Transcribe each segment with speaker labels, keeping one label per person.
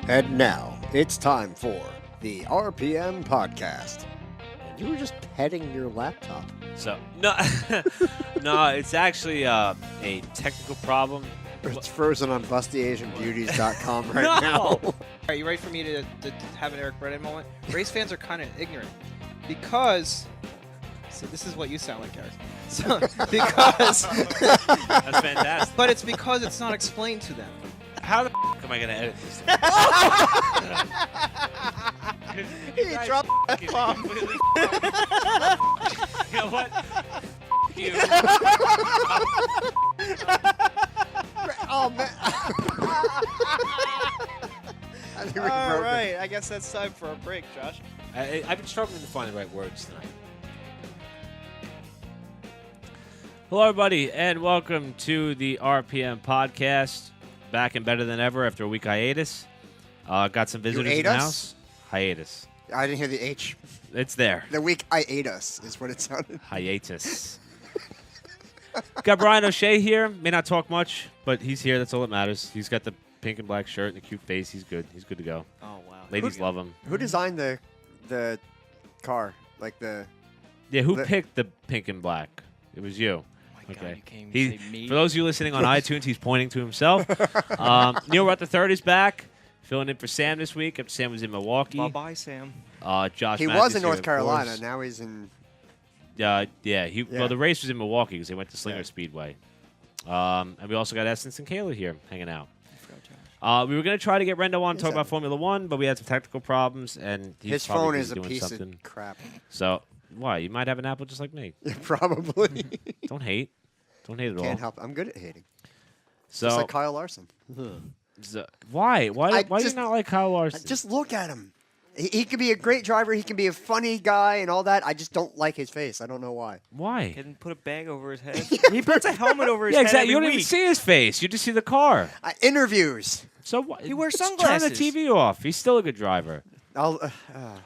Speaker 1: And now it's time for the RPM podcast. And you were just petting your laptop.
Speaker 2: So no, no, it's actually a technical problem.
Speaker 1: It's frozen on bustyasianbeauties.com right
Speaker 2: No!
Speaker 1: now.
Speaker 3: All right, you ready for me to have an Eric Brennan moment? Race fans are kind of ignorant because. So this is what you sound like, Eric. So, because.
Speaker 2: That's fantastic.
Speaker 3: But it's because it's not explained to them.
Speaker 2: How the am I going to edit this?
Speaker 1: He dropped the F-bomb.
Speaker 2: You know what? You.
Speaker 1: Oh, man. I think we
Speaker 3: All
Speaker 1: broke it.
Speaker 3: right, I guess that's time for a break, Josh.
Speaker 2: I've been struggling to find the right words tonight. Hello, everybody, and welcome to the RPM podcast. Back and better than ever after a week hiatus. Got some visitors in the house. Hiatus.
Speaker 1: I didn't hear the H.
Speaker 2: It's there.
Speaker 1: The week I ate us is what it sounded.
Speaker 2: Hiatus. Got Bryan O'Shea here. May not talk much, but he's here. That's all that matters. He's got the pink and black shirt and the cute face. He's good. He's good to go.
Speaker 3: Oh, wow.
Speaker 2: Ladies love him.
Speaker 1: Who designed the car? Like the...
Speaker 2: Yeah, who picked the pink and black? It was you.
Speaker 3: Oh, my God, you came
Speaker 2: He,
Speaker 3: to say me.
Speaker 2: for those of you listening on iTunes, he's pointing to himself. Neil Rutt III is back, filling in for Sam this week after Sam was in Milwaukee.
Speaker 3: Bye-bye, Sam.
Speaker 2: Josh
Speaker 1: He
Speaker 2: Matthews
Speaker 1: was in
Speaker 2: here,
Speaker 1: North
Speaker 2: of
Speaker 1: Carolina.
Speaker 2: course.
Speaker 1: Now he's in...
Speaker 2: Well,
Speaker 1: Yeah.
Speaker 2: the race was in Milwaukee because they went to Slinger
Speaker 1: Yeah.
Speaker 2: Speedway. And we also got Essence and Kayla here hanging out.
Speaker 3: I forgot Josh.
Speaker 2: We were going to try to get Rendo on to
Speaker 1: Yes,
Speaker 2: talk about
Speaker 1: sir.
Speaker 2: Formula One, but we had some technical problems, and he's
Speaker 1: His
Speaker 2: probably
Speaker 1: phone
Speaker 2: busy
Speaker 1: is a
Speaker 2: doing
Speaker 1: piece
Speaker 2: something.
Speaker 1: of crap.
Speaker 2: So, why? You might have an Apple just like me.
Speaker 1: Yeah, probably.
Speaker 2: Don't hate. Don't hate at all.
Speaker 1: Can't help. I'm good at hating.
Speaker 2: So,
Speaker 1: Just like Kyle Larson.
Speaker 2: why? Why do you
Speaker 1: just-
Speaker 2: not like Kyle Larson?
Speaker 1: Just look at him. He could be a great driver. He can be a funny guy and all that. I just don't like his face. I don't know why.
Speaker 2: Why?
Speaker 3: He didn't put a bag over his head. He puts a helmet over his
Speaker 2: Yeah,
Speaker 3: head
Speaker 2: exactly. You
Speaker 3: every
Speaker 2: don't even
Speaker 3: week.
Speaker 2: see his face. You just see the car.
Speaker 1: Interviews.
Speaker 2: So what?
Speaker 3: He wears
Speaker 2: Just
Speaker 3: sunglasses.
Speaker 2: Turn the TV off. He's still a good driver.
Speaker 1: I'll,
Speaker 2: All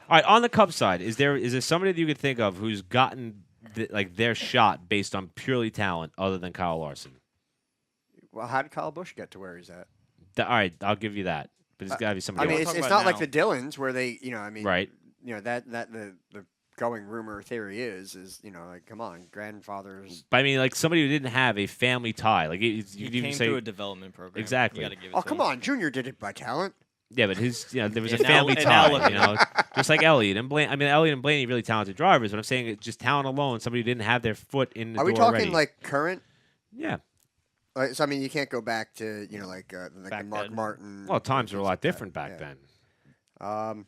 Speaker 2: right, on the Cubs side, is there somebody that you could think of who's gotten their shot based on purely talent other than Kyle Larson?
Speaker 1: well, how did Kyle Busch get to where he's at?
Speaker 2: All right, I'll give you that. But it's got to be
Speaker 1: I
Speaker 2: somebody
Speaker 1: mean,
Speaker 2: else.
Speaker 3: talk
Speaker 1: it's
Speaker 3: about
Speaker 1: not like
Speaker 3: now.
Speaker 1: the Dillons where they,
Speaker 2: Right.
Speaker 1: that the going rumor theory is like, come on, grandfathers.
Speaker 2: But I mean, like somebody who didn't have a family tie. Like you
Speaker 3: He
Speaker 2: could even
Speaker 3: came
Speaker 2: say,
Speaker 3: through a development program.
Speaker 2: Exactly.
Speaker 3: You gotta give it
Speaker 1: Oh,
Speaker 3: to
Speaker 1: come
Speaker 3: him.
Speaker 1: on, Junior did it by talent.
Speaker 2: yeah, but his, there was a
Speaker 3: And now-
Speaker 2: family
Speaker 3: and now
Speaker 2: tie.
Speaker 3: look at
Speaker 2: You know, just like Elliott and Blaney. I mean, Elliott and Blaney really talented drivers. But I'm saying it's just talent alone. Somebody who didn't have their foot in the
Speaker 1: Are we
Speaker 2: door
Speaker 1: talking
Speaker 2: already.
Speaker 1: like current?
Speaker 2: Yeah.
Speaker 1: So I mean, you can't go back to like the
Speaker 3: Back
Speaker 1: Mark
Speaker 3: then.
Speaker 1: Martin.
Speaker 2: Well, times were a
Speaker 1: things
Speaker 2: lot
Speaker 1: like that.
Speaker 2: different back
Speaker 1: Yeah.
Speaker 2: then.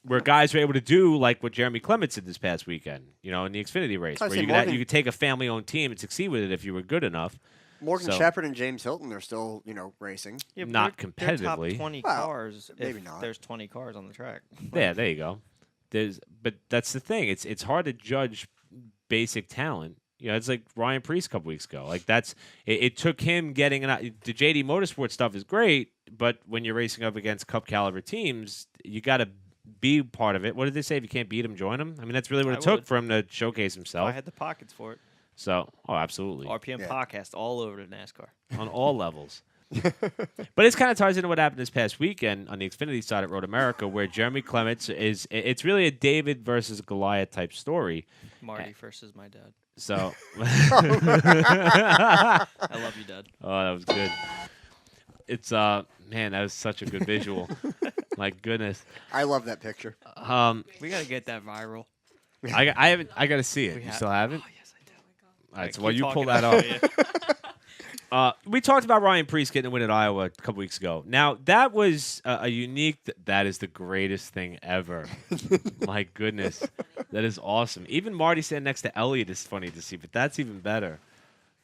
Speaker 2: Where guys were able to do like what Jeremy Clements did this past weekend, in the Xfinity race,
Speaker 1: I
Speaker 2: where
Speaker 1: say
Speaker 2: you could take a family-owned team and succeed with it if you were good enough.
Speaker 1: Morgan
Speaker 2: So-
Speaker 1: Shepherd and James Hilton are still racing.
Speaker 3: Yeah, but
Speaker 2: Not
Speaker 3: they're top
Speaker 2: competitively.
Speaker 3: 20
Speaker 1: Well,
Speaker 3: cars.
Speaker 1: maybe
Speaker 3: if
Speaker 1: not.
Speaker 3: There's 20 cars on the track.
Speaker 2: Yeah, there you go. But that's the thing. It's hard to judge basic talent. It's like Ryan Preece a couple weeks ago. Like it took him getting the JD Motorsport stuff is great, but when you're racing up against Cup caliber teams, you got to be part of it. What did they say? If you can't beat him, join him. I mean, that's really what
Speaker 3: I
Speaker 2: it took
Speaker 3: would.
Speaker 2: for him to showcase
Speaker 3: I
Speaker 2: himself.
Speaker 3: had the pockets for it.
Speaker 2: So, absolutely.
Speaker 3: RPM
Speaker 1: Yeah.
Speaker 3: podcast all over the NASCAR.
Speaker 2: On all levels. But it kind of ties into what happened this past weekend on the Xfinity side at Road America, where Jeremy Clements it's really a David versus Goliath type story.
Speaker 3: Marty versus my dad.
Speaker 2: So,
Speaker 3: I love you, Dad.
Speaker 2: oh, that was good. It's man, that was such a good visual. My goodness.
Speaker 1: I love that picture.
Speaker 3: We gotta get that viral.
Speaker 2: I haven't. I got to see it.
Speaker 3: We
Speaker 2: You
Speaker 3: have-
Speaker 2: still haven't?
Speaker 3: Oh, yes, I do.
Speaker 2: All right. So
Speaker 3: Keep
Speaker 2: while you pull
Speaker 3: talking
Speaker 2: that
Speaker 3: about
Speaker 2: up,
Speaker 3: it.
Speaker 2: we talked about Ryan Preece getting a win at Iowa a couple weeks ago. Now that was a unique. That is the greatest thing ever. My goodness, that is awesome. Even Marty standing next to Elliott is funny to see, but that's even better.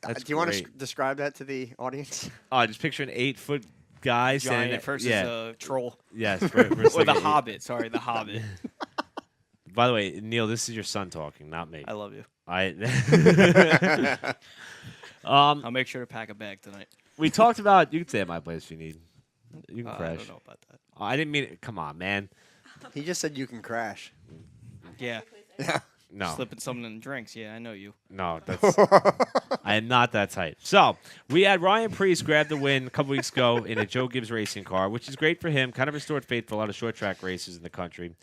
Speaker 2: That's
Speaker 1: Do you want
Speaker 2: great.
Speaker 1: to describe that to the audience?
Speaker 2: Just picture an 8-foot guy standing
Speaker 3: Giant versus a troll.
Speaker 2: yes, versus
Speaker 3: Or
Speaker 2: like
Speaker 3: the
Speaker 2: a-
Speaker 3: Hobbit. Sorry, the Hobbit.
Speaker 2: By the way, Neil, this is your son talking, not me.
Speaker 3: I love you.
Speaker 2: Um,
Speaker 3: I'll make sure to pack a bag tonight.
Speaker 2: we talked about. You can stay at my place if you need. You can
Speaker 3: I
Speaker 2: crash.
Speaker 3: don't know about that.
Speaker 2: I didn't mean it. Come on, man.
Speaker 1: He just said you can crash.
Speaker 3: Yeah.
Speaker 1: Yeah.
Speaker 2: No.
Speaker 3: Slipping something in drinks. Yeah, I know you.
Speaker 2: No, that's I am not that type. So we had Ryan Preece grab the win a couple weeks ago in a Joe Gibbs racing car, which is great for him. Kind of restored faith for a lot of short track races in the country.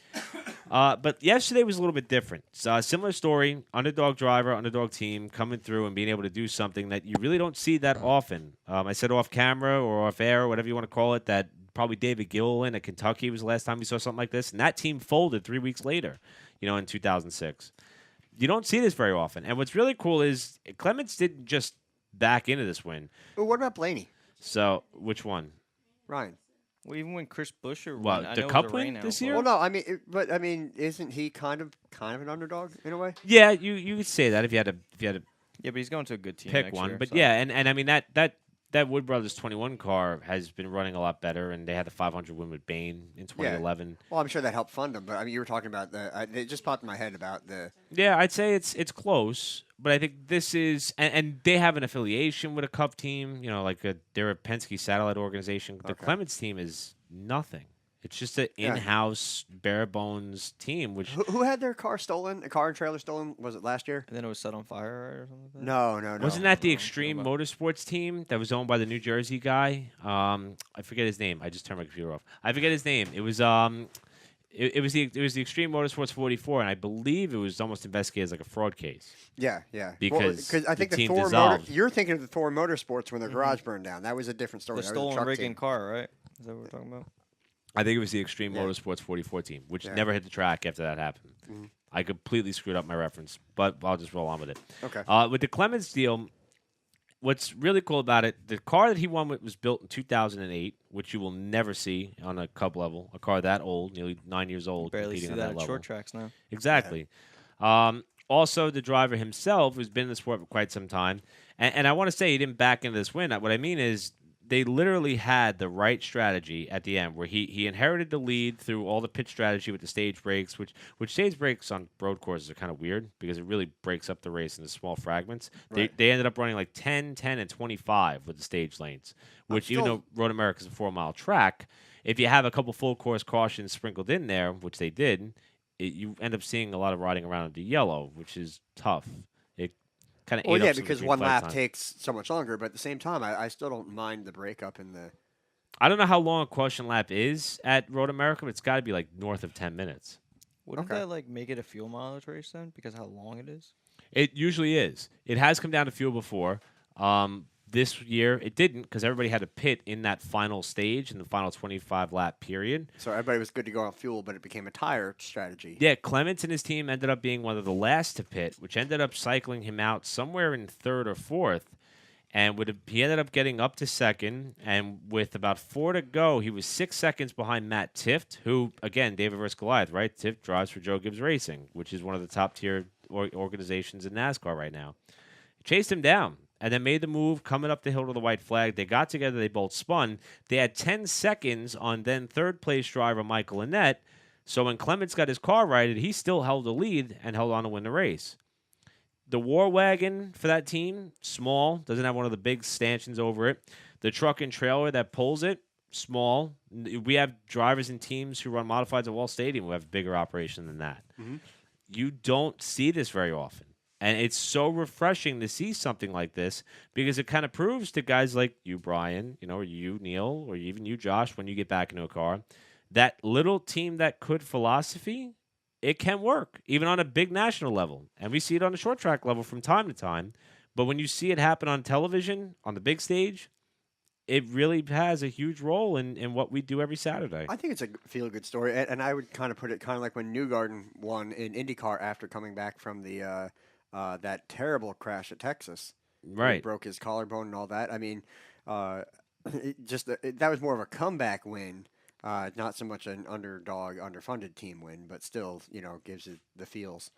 Speaker 2: But yesterday was a little bit different. Similar story, underdog driver, underdog team coming through and being able to do something that you really don't see that often. I said off camera or off air or whatever you want to call it, that probably David Gilliland at Kentucky was the last time we saw something like this. And that team folded 3 weeks later, in 2006. You don't see this very often. And what's really cool is Clements didn't just back into this win.
Speaker 1: But what about Blaney?
Speaker 2: So, which one?
Speaker 1: Ryan.
Speaker 3: Well, even when Chris Buescher
Speaker 2: What,
Speaker 3: won,
Speaker 2: the Cup win this year?
Speaker 1: Well, no, I mean, isn't he kind of an underdog in a way?
Speaker 2: Yeah, you could say that if you had to
Speaker 3: Yeah, but he's going to a good team
Speaker 2: pick
Speaker 3: next
Speaker 2: one.
Speaker 3: year,
Speaker 2: But
Speaker 3: so.
Speaker 2: yeah, and I mean that Wood Brothers 21 car has been running a lot better, and they had the 500 win with Bain in 2011.
Speaker 1: Yeah. Well, I'm sure that helped fund them, but I mean, you were talking about it just popped in my head about the.
Speaker 2: Yeah, I'd say it's close, but I think this is, and they have an affiliation with a Cup team. They're a Penske satellite organization. The Clements team is nothing. It's just an in-house, bare bones team. Which
Speaker 1: who had their car stolen? A car and trailer stolen? Was it last year?
Speaker 3: And then it was set on fire or something like that?
Speaker 1: No.
Speaker 2: Wasn't that the Extreme Motorsports team that was owned by the New Jersey guy? I forget his name. I just turned my computer off. I forget his name. It was it was the Extreme Motorsports 44, and I believe it was almost investigated as like a fraud case.
Speaker 1: Yeah.
Speaker 2: Because
Speaker 1: I think
Speaker 2: the team
Speaker 1: Thor
Speaker 2: dissolved.
Speaker 1: You're thinking of the Thor Motorsports when their garage burned down. That was a different story.
Speaker 3: The
Speaker 1: That was a
Speaker 3: stolen
Speaker 1: truck
Speaker 3: rigging
Speaker 1: team.
Speaker 3: car, right? Is that what we're talking about?
Speaker 2: I think it was the Extreme Motorsports 44 team, which never hit the track after that happened.
Speaker 1: Mm-hmm.
Speaker 2: I completely screwed up my reference, but I'll just roll on with it.
Speaker 1: Okay.
Speaker 2: With the Clements deal, what's really cool about it, the car that he won with was built in 2008, which you will never see on a Cup level. A car that old, nearly 9 years old,
Speaker 3: Barely
Speaker 2: competing
Speaker 3: see
Speaker 2: on
Speaker 3: that
Speaker 2: that
Speaker 3: at
Speaker 2: level.
Speaker 3: short tracks now.
Speaker 2: Exactly. Also, the driver himself, who's been in the sport for quite some time, and I want to say he didn't back into this win. What I mean is, they literally had the right strategy at the end, where he inherited the lead through all the pit strategy with the stage breaks, which stage breaks on road courses are kind of weird because it really breaks up the race into small fragments.
Speaker 1: Right.
Speaker 2: They ended up running like 10, 10, and 25 with the stage lanes, which even though Road America is a 4-mile track, if you have a couple full course cautions sprinkled in there, which they did, you end up seeing a lot of riding around in the yellow, which is tough. Kind of
Speaker 1: because one lap takes so much longer, but at the same time, I still don't mind the breakup in the.
Speaker 2: I don't know how long a caution lap is at Road America, but it's got to be like north of 10 minutes.
Speaker 3: Wouldn't that make it a fuel mileage race then, because of how long it is?
Speaker 2: It usually is. It has come down to fuel before. This year it didn't because everybody had to pit in that final stage in the final 25 lap period.
Speaker 1: So everybody was good to go on fuel, but it became a tire strategy.
Speaker 2: Yeah, Clements and his team ended up being one of the last to pit, which ended up cycling him out somewhere in third or fourth. And he ended up getting up to second. And with about 4 to go, he was 6 seconds behind Matt Tifft, who, again, David versus Goliath, right? Tifft drives for Joe Gibbs Racing, which is one of the top tier organizations in NASCAR right now. Chased him down. And then made the move coming up the hill to the white flag. They got together. They both spun. They had 10 seconds on then third-place driver Michael Annett. So when Clements got his car righted, he still held the lead and held on to win the race. The War Wagon for that team, small, doesn't have one of the big stanchions over it. The truck and trailer that pulls it, small. We have drivers and teams who run modifieds at Wall Stadium who have a bigger operation than that. Mm-hmm. You don't see this very often. And it's so refreshing to see something like this because it kind of proves to guys like you, Brian, or you, Neil, or even you, Josh, when you get back into a car, that little team that could philosophy, it can work, even on a big national level. And we see it on the short track level from time to time. But when you see it happen on television, on the big stage, it really has a huge role in what we do every Saturday.
Speaker 1: I think it's a feel-good story. And I would kind of put it kind of like when Newgarden won in IndyCar after coming back from the that terrible crash at Texas.
Speaker 2: Right.
Speaker 1: He broke his collarbone and all that. I mean, that was more of a comeback win, not so much an underdog, underfunded team win, but still, gives it the feels.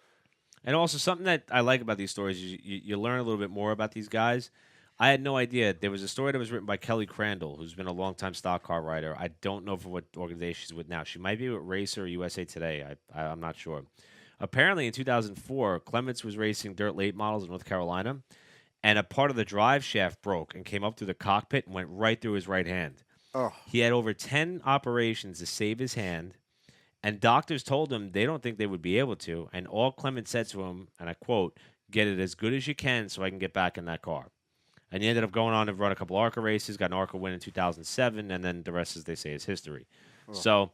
Speaker 2: And also something that I like about these stories is you learn a little bit more about these guys. I had no idea. There was a story that was written by Kelly Crandall, who's been a longtime stock car rider. I don't know for what organization she's with now. She might be with Racer or USA Today. I'm not sure. Apparently, in 2004, Clements was racing dirt late models in North Carolina, and a part of the drive shaft broke and came up through the cockpit and went right through his right hand.
Speaker 1: Oh.
Speaker 2: He had over 10 operations to save his hand, And doctors told him they don't think they would be able to. And all Clement said to him, and I quote, "Get it as good as you can so I can get back in that car." And he ended up going on to run a couple ARCA races, got an ARCA win in 2007, and then the rest, as they say, is history.
Speaker 1: Oh.
Speaker 2: So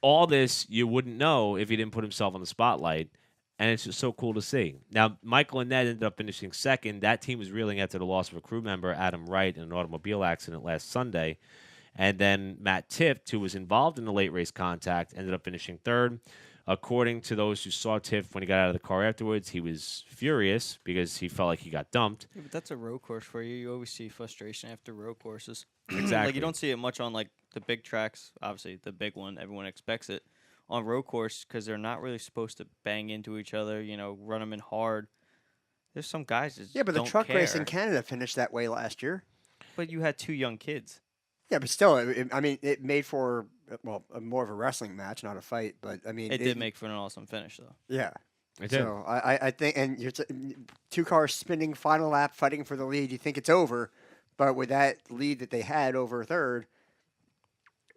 Speaker 2: all this you wouldn't know if he didn't put himself on the spotlight, and it's just so cool to see. Now, Michael and Ned ended up finishing second. That team was reeling after the loss of a crew member, Adam Wright, in an automobile accident last Sunday. And then Matt Tifft, who was involved in the late race contact, ended up finishing third. According to those who saw Tifft when he got out of the car afterwards, he was furious because he felt like he got dumped.
Speaker 4: Yeah, but that's a road course for you. You always see frustration after road courses.
Speaker 2: Exactly.
Speaker 4: Like you don't see it much on like the big tracks. Obviously, the big one, everyone expects it on road course because they're not really supposed to bang into each other. Run them in hard. There's some guys that
Speaker 1: Yeah, but the
Speaker 4: don't
Speaker 1: truck race
Speaker 4: care.
Speaker 1: in Canada finished that way last year.
Speaker 4: But you had 2 young kids.
Speaker 1: Yeah, but still, it made for more of a wrestling match, not a fight. But I mean,
Speaker 4: It did make for an awesome finish, though.
Speaker 1: Yeah.
Speaker 2: It did.
Speaker 1: So I think, and you're 2 cars spinning, final lap, fighting for the lead. You think it's over, but with that lead that they had over third,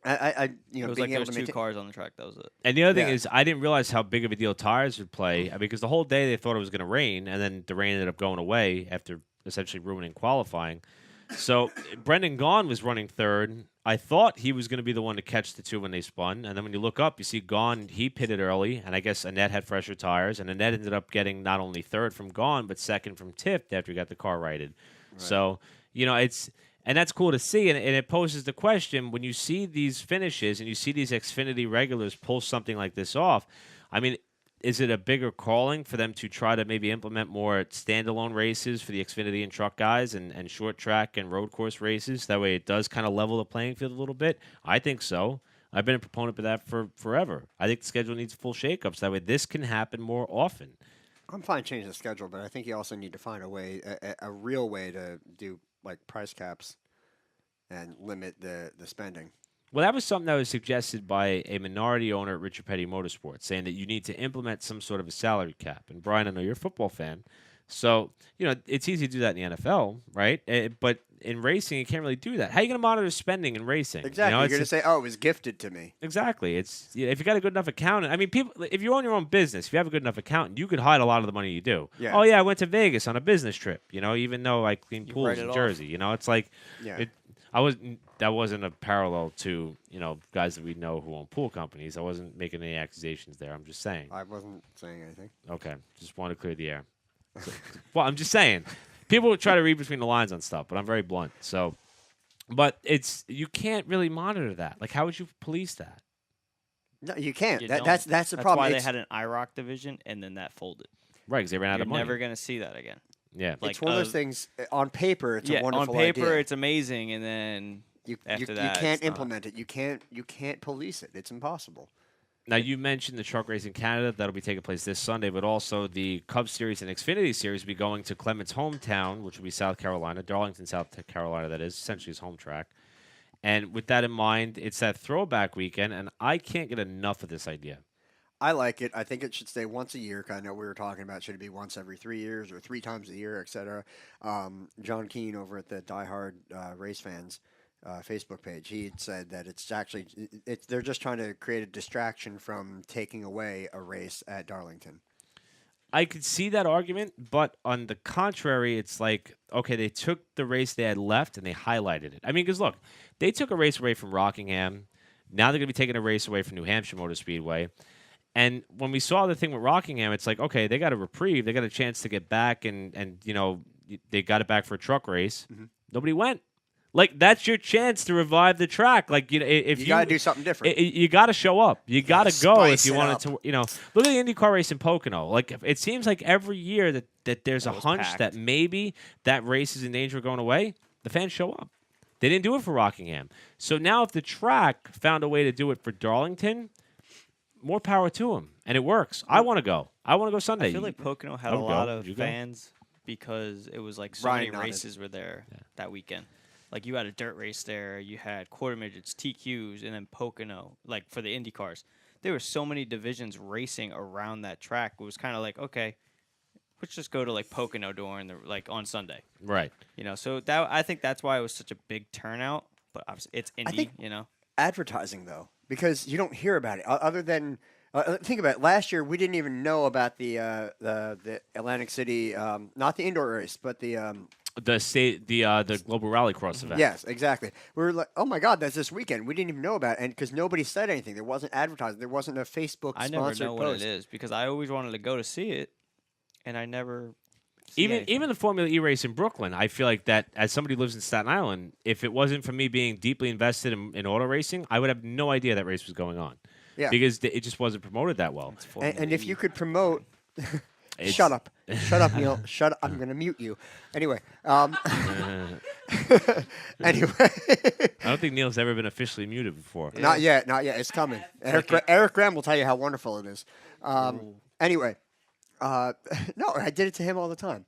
Speaker 4: It was
Speaker 1: being
Speaker 4: like
Speaker 1: able
Speaker 4: there was
Speaker 1: to
Speaker 4: 2 cars on the track. That was it.
Speaker 2: And the other thing
Speaker 1: Yeah.
Speaker 2: is, I didn't realize how big of a deal tires would play because the whole day they thought it was going to rain, and then the rain ended up going away after essentially ruining qualifying. So Brendan Gaughan was running third. I thought he was going to be the one to catch the 2 when they spun, and then when you look up, you see Gaughan, he pitted early, and I guess Annette had fresher tires, and Annette ended up getting not only third from Gaughan, but second from Tifft after he got the car righted. Right. So, and that's cool to see, and it poses the question, when you see these finishes and you see these Xfinity regulars pull something like this off, I mean, is it a bigger calling for them to try to maybe implement more standalone races for the Xfinity and truck guys and short track and road course races? That way it does kind of level the playing field a little bit. I think so. I've been a proponent of that for forever. I think the schedule needs full shakeups. That way this can happen more often.
Speaker 1: I'm fine changing the schedule, but I think you also need to find a way, a real way to do like price caps and limit the spending.
Speaker 2: Well, that was something that was suggested by a minority owner at Richard Petty Motorsports, saying that you need to implement some sort of a salary cap. And, Brian, I know you're a football fan. So, it's easy to do that in the NFL, right? But in racing, you can't really do that. How are you going to monitor spending in racing?
Speaker 1: Exactly. You're going to say, it was gifted to me.
Speaker 2: Exactly. If you got a good enough accountant, I mean, people. If you own your own business, if you have a good enough accountant, you could hide a lot of the money you do.
Speaker 1: Yeah.
Speaker 2: Oh, yeah, I went to Vegas on a business trip, even though I cleaned pools in
Speaker 4: off.
Speaker 2: Jersey. It's like
Speaker 1: Yeah.
Speaker 2: that wasn't a parallel to, guys that we know who own pool companies. I wasn't making any accusations there. I'm just saying.
Speaker 1: I wasn't saying anything.
Speaker 2: Okay. Just want to clear the air. Well, I'm just saying. People try to read between the lines on stuff, but I'm very blunt. So, but you can't really monitor that. Like, how would you police that?
Speaker 1: No, you can't.
Speaker 4: You
Speaker 1: That's the
Speaker 4: That's
Speaker 1: problem.
Speaker 4: why they
Speaker 1: It's-
Speaker 4: had an IROC division, and then that folded.
Speaker 2: Right, because they ran out
Speaker 4: You're
Speaker 2: of money.
Speaker 4: never going to see that again.
Speaker 2: Yeah.
Speaker 4: Like,
Speaker 1: it's one of those things. On paper, it's a
Speaker 4: on
Speaker 1: wonderful
Speaker 4: paper,
Speaker 1: idea.
Speaker 4: it's amazing, and then
Speaker 1: You
Speaker 4: after that,
Speaker 1: can't
Speaker 4: it's not.
Speaker 1: implement it. You can't police it. It's impossible.
Speaker 2: Now, you mentioned the truck race in Canada. That'll be taking place this Sunday, but also the Cup Series and Xfinity Series will be going to Clement's hometown, which will be South Carolina, Darlington, South Carolina, that is, essentially his home track. And with that in mind, it's that throwback weekend, and I can't get enough of this idea.
Speaker 1: I like it. I think it should stay once a year. I know we were talking about should it be once every 3 years or 3 times a year, etc. John Keane over at the Die Hard Race Fans Facebook page, he had said that it's actually they're just trying to create a distraction from taking away a race at Darlington.
Speaker 2: I could see that argument, but on the contrary, it's like, okay, they took the race they had left and they highlighted it. I mean, because look, they took a race away from Rockingham. Now they're going to be taking a race away from New Hampshire Motor Speedway. And when we saw the thing with Rockingham, it's like, okay, they got a reprieve. They got a chance to get back, and they got it back for a truck race. Mm-hmm. Nobody went. Like, that's your chance to revive the track. Like, if you
Speaker 1: got to do something different.
Speaker 2: You got to show up. You got to go if you wanted
Speaker 1: up.
Speaker 2: to. Look at the IndyCar race in Pocono. Like, it seems like every year that there's a hunch
Speaker 4: packed.
Speaker 2: that maybe that race is in danger of going away. The fans show up. They didn't do it for Rockingham. So now if the track found a way to do it for Darlington, more power to them. And it works. I want to go. I want to go Sunday.
Speaker 4: I feel like Pocono had
Speaker 2: I
Speaker 4: a
Speaker 2: would
Speaker 4: lot
Speaker 2: go.
Speaker 4: of
Speaker 2: Would you go?
Speaker 4: fans because it was like so
Speaker 1: Ryan
Speaker 4: many
Speaker 1: nodded.
Speaker 4: races were there that weekend. Like you had a dirt race there, you had quarter midgets, TQs, and then Pocono, like for the Indy cars. There were so many divisions racing around that track. It was kind of like, okay, let's just go to like Pocono during the on Sunday.
Speaker 2: Right.
Speaker 4: So that I think that's why it was such a big turnout. But obviously it's Indy,
Speaker 1: think- Advertising though, because you don't hear about it other than. Think about it. Last year, we didn't even know about the Atlantic City, not the indoor race, but
Speaker 2: the global rallycross event.
Speaker 1: Yes, exactly. We were like, oh my God, that's this weekend. We didn't even know about it, and because nobody said anything, there wasn't advertising, there wasn't a Facebook
Speaker 4: I never
Speaker 1: sponsored
Speaker 4: know
Speaker 1: post.
Speaker 4: what it is because I always wanted to go to see it, and I never.
Speaker 2: Even the Formula E race in Brooklyn, I feel like that as somebody who lives in Staten Island, if it wasn't for me being deeply invested in auto racing, I would have no idea that race was going on.
Speaker 1: Yeah.
Speaker 2: Because it just wasn't promoted that well.
Speaker 1: And if you could promote, shut up, Neil, shut up. I'm going to mute you. Anyway, anyway,
Speaker 2: I don't think Neil's ever been officially muted before.
Speaker 1: not yet. It's coming. Eric Graham will tell you how wonderful it is. Anyway, no, I did it to him all the time.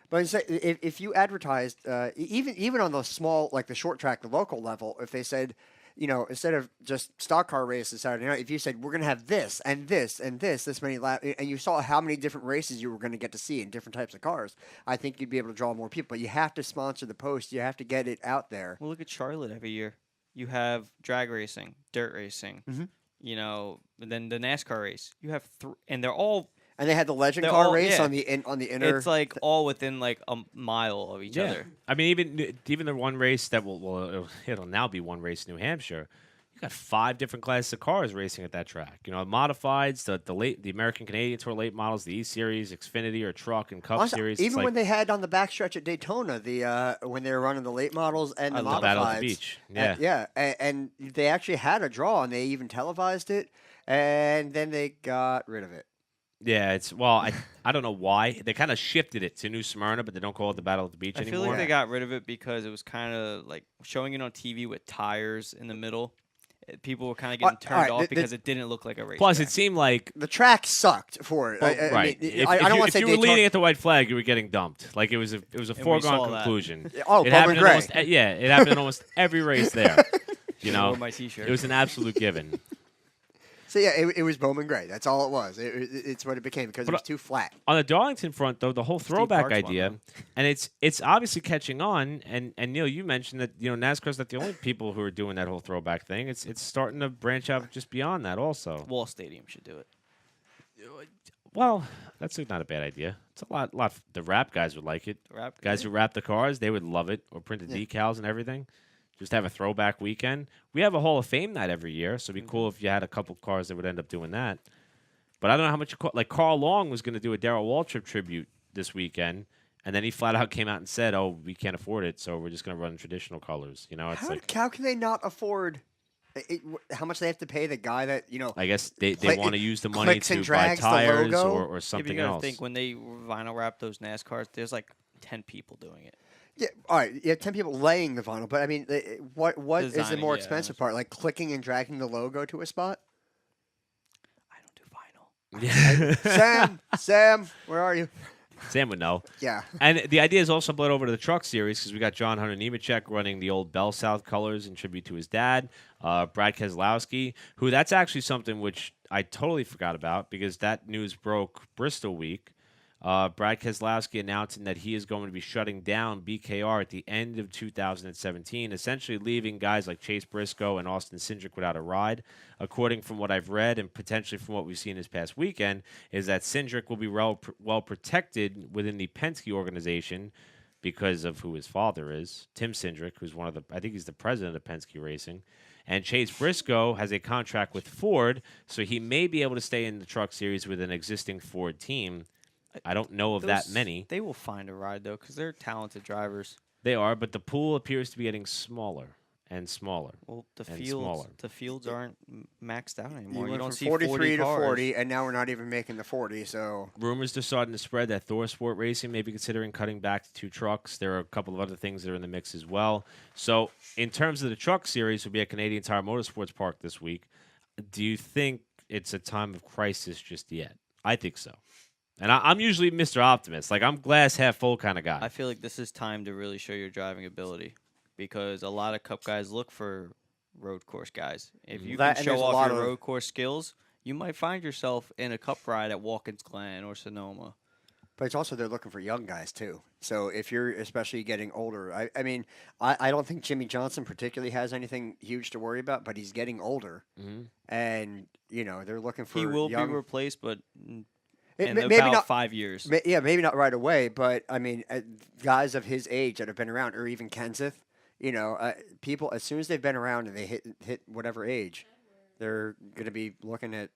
Speaker 1: But I say, if you advertised, even on the small, like the short track, the local level, if they said, instead of just stock car races Saturday night, if you said we're going to have this and this and this many laps, and you saw how many different races you were going to get to see in different types of cars, I think you'd be able to draw more people. But you have to sponsor the post. You have to get it out there.
Speaker 4: Well, look at Charlotte every year. You have drag racing, dirt racing, and then the NASCAR race. You have and they're all.
Speaker 1: And they had the legend
Speaker 4: They're
Speaker 1: car
Speaker 4: all-
Speaker 1: race
Speaker 4: yeah.
Speaker 1: on the inner.
Speaker 4: It's like all within like a mile of each other.
Speaker 2: I mean, even the one race that it'll now be one race in New Hampshire. You got 5 different classes of cars racing at that track. Modifieds, the American Canadian Tour late models, the E Series, Xfinity or Truck and Cup
Speaker 1: Also,
Speaker 2: Series.
Speaker 1: even when they had on the backstretch at Daytona, when they were running the late models and the
Speaker 2: the Battle of
Speaker 1: modifieds,
Speaker 2: the Beach,
Speaker 1: and they actually had a draw, and they even televised it, and then they got rid of it.
Speaker 2: Yeah, I don't know why they kind of shifted it to New Smyrna, but they don't call it the Battle of the Beach
Speaker 4: I
Speaker 2: anymore.
Speaker 4: feel like they got rid of it because it was kind of like showing it on TV with tires in the middle. People were kind of getting turned off because it didn't look like a race.
Speaker 2: Plus,
Speaker 4: track.
Speaker 2: it seemed like
Speaker 1: The track sucked for it.
Speaker 2: right.
Speaker 1: I don't want to say
Speaker 2: if you were
Speaker 1: Daytona.
Speaker 2: leading at the white flag, you were getting dumped. Like it was a
Speaker 4: saw
Speaker 2: foregone
Speaker 4: that.
Speaker 2: conclusion.
Speaker 1: Oh,
Speaker 2: it
Speaker 1: Bowman
Speaker 2: happened in
Speaker 1: Gray.
Speaker 2: almost it happened in almost every race there.
Speaker 4: I wore my T-shirt.
Speaker 2: It was an absolute given.
Speaker 1: So yeah, it was Bowman Gray. That's all it was. It's what it became because it was too flat.
Speaker 2: On the Darlington front, though, the whole throwback
Speaker 4: Parks won,
Speaker 2: idea,
Speaker 4: though.
Speaker 2: and it's obviously catching on. And Neil, you mentioned that NASCAR's not the only people who are doing that whole throwback thing. It's starting to branch out just beyond that, also.
Speaker 4: Wall Stadium should do it.
Speaker 2: Well, that's not a bad idea. It's a lot. The rap guys would like it. Guys who wrap the cars, they would love it. Or print the decals and everything. Just have a throwback weekend. We have a Hall of Fame night every year, so it'd be cool if you had a couple cars that would end up doing that. But I don't know how much. Like Carl Long was going to do a Darrell Waltrip tribute this weekend, and then he flat out came out and said, "Oh, we can't afford it, so we're just going to run traditional colors." It's
Speaker 1: How can they not afford? How much they have to pay the guy that
Speaker 2: I guess they want to use the money
Speaker 1: clicks
Speaker 2: to
Speaker 1: and
Speaker 2: buy
Speaker 1: drags the
Speaker 2: tires
Speaker 1: logo?
Speaker 2: or something
Speaker 4: you gotta
Speaker 2: else.
Speaker 4: think when they vinyl wrap those NASCARs, there's like 10 people doing it.
Speaker 1: Yeah, all right. You have 10 people laying the vinyl, but I mean, what is the
Speaker 4: Designing,
Speaker 1: more
Speaker 4: yeah.
Speaker 1: expensive part? Like clicking and dragging the logo to a spot?
Speaker 4: I don't do vinyl.
Speaker 2: Yeah.
Speaker 1: Sam, where are you?
Speaker 2: Sam would know.
Speaker 1: Yeah.
Speaker 2: And the idea is also bled over to the truck series because we got John Hunter Nemechek running the old Bell South colors in tribute to his dad, Brad Keselowski, who that's actually something which I totally forgot about because that news broke Bristol week. Brad Keselowski announcing that he is going to be shutting down BKR at the end of 2017, essentially leaving guys like Chase Briscoe and Austin Cindric without a ride. According from what I've read and potentially from what we've seen this past weekend, is that Cindric will be well protected within the Penske organization because of who his father is, Tim Cindric, who's I think he's the president of Penske Racing. And Chase Briscoe has a contract with Ford, so he may be able to stay in the truck series with an existing Ford team. I don't know of that many.
Speaker 4: They will find a ride, though, because they're talented drivers.
Speaker 2: They are, but the pool appears to be getting smaller and smaller.
Speaker 4: Well, the
Speaker 2: smaller.
Speaker 4: fields aren't maxed out anymore. You
Speaker 1: went
Speaker 4: don't
Speaker 1: from
Speaker 4: see
Speaker 1: 43 to
Speaker 4: cars.
Speaker 1: 40, and now we're not even making the 40, so...
Speaker 2: Rumors are starting to spread that Thor Sport Racing may be considering cutting back to 2 trucks. There are a couple of other things that are in the mix as well. So, in terms of the truck series, will be at Canadian Tire Motorsports Park this week. Do you think it's a time of crisis just yet? I think so. And I'm usually Mr. Optimist. Like, I'm glass half full kind of guy.
Speaker 4: I feel like this is time to really show your driving ability because a lot of Cup guys look for road course guys. If you
Speaker 1: That-
Speaker 4: can
Speaker 1: and
Speaker 4: show
Speaker 1: there's a
Speaker 4: off
Speaker 1: lot
Speaker 4: your
Speaker 1: of-
Speaker 4: road course skills, you might find yourself in a Cup ride at Watkins Glen or Sonoma.
Speaker 1: But it's also they're looking for young guys too. So if you're especially getting older, I mean, I don't think Jimmy Johnson particularly has anything huge to worry about, but he's getting older, and they're looking for.
Speaker 4: He will
Speaker 1: young,
Speaker 4: be replaced, but in
Speaker 1: maybe
Speaker 4: about
Speaker 1: not
Speaker 4: 5 years.
Speaker 1: Yeah, maybe not right away, but I mean, guys of his age that have been around, or even Kenseth, people as soon as they've been around and they hit whatever age, they're going to be looking at.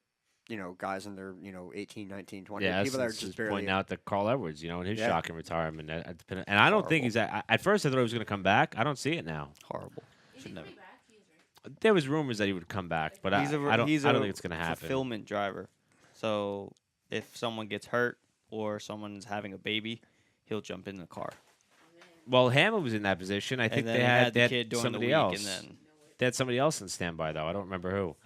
Speaker 1: Guys in their 18, 19, 20.
Speaker 2: Yeah,
Speaker 1: people that are just barely
Speaker 2: pointing out that Carl Edwards, in his
Speaker 1: Yeah.
Speaker 2: shocking retirement, and I don't think he's at first I thought he was going to come back. I don't see it now.
Speaker 4: Horrible. Should never.
Speaker 2: There was rumors that he would come back, but I don't think it's going to happen.
Speaker 4: Fulfillment driver. So if someone gets hurt or someone's having a baby, he'll jump in the car.
Speaker 2: Well, Hamlin was in that position. I think
Speaker 4: And then
Speaker 2: they
Speaker 4: he
Speaker 2: had
Speaker 4: the kid during
Speaker 2: somebody
Speaker 4: the week,
Speaker 2: else.
Speaker 4: and then
Speaker 2: They had somebody else in standby though. I don't remember who.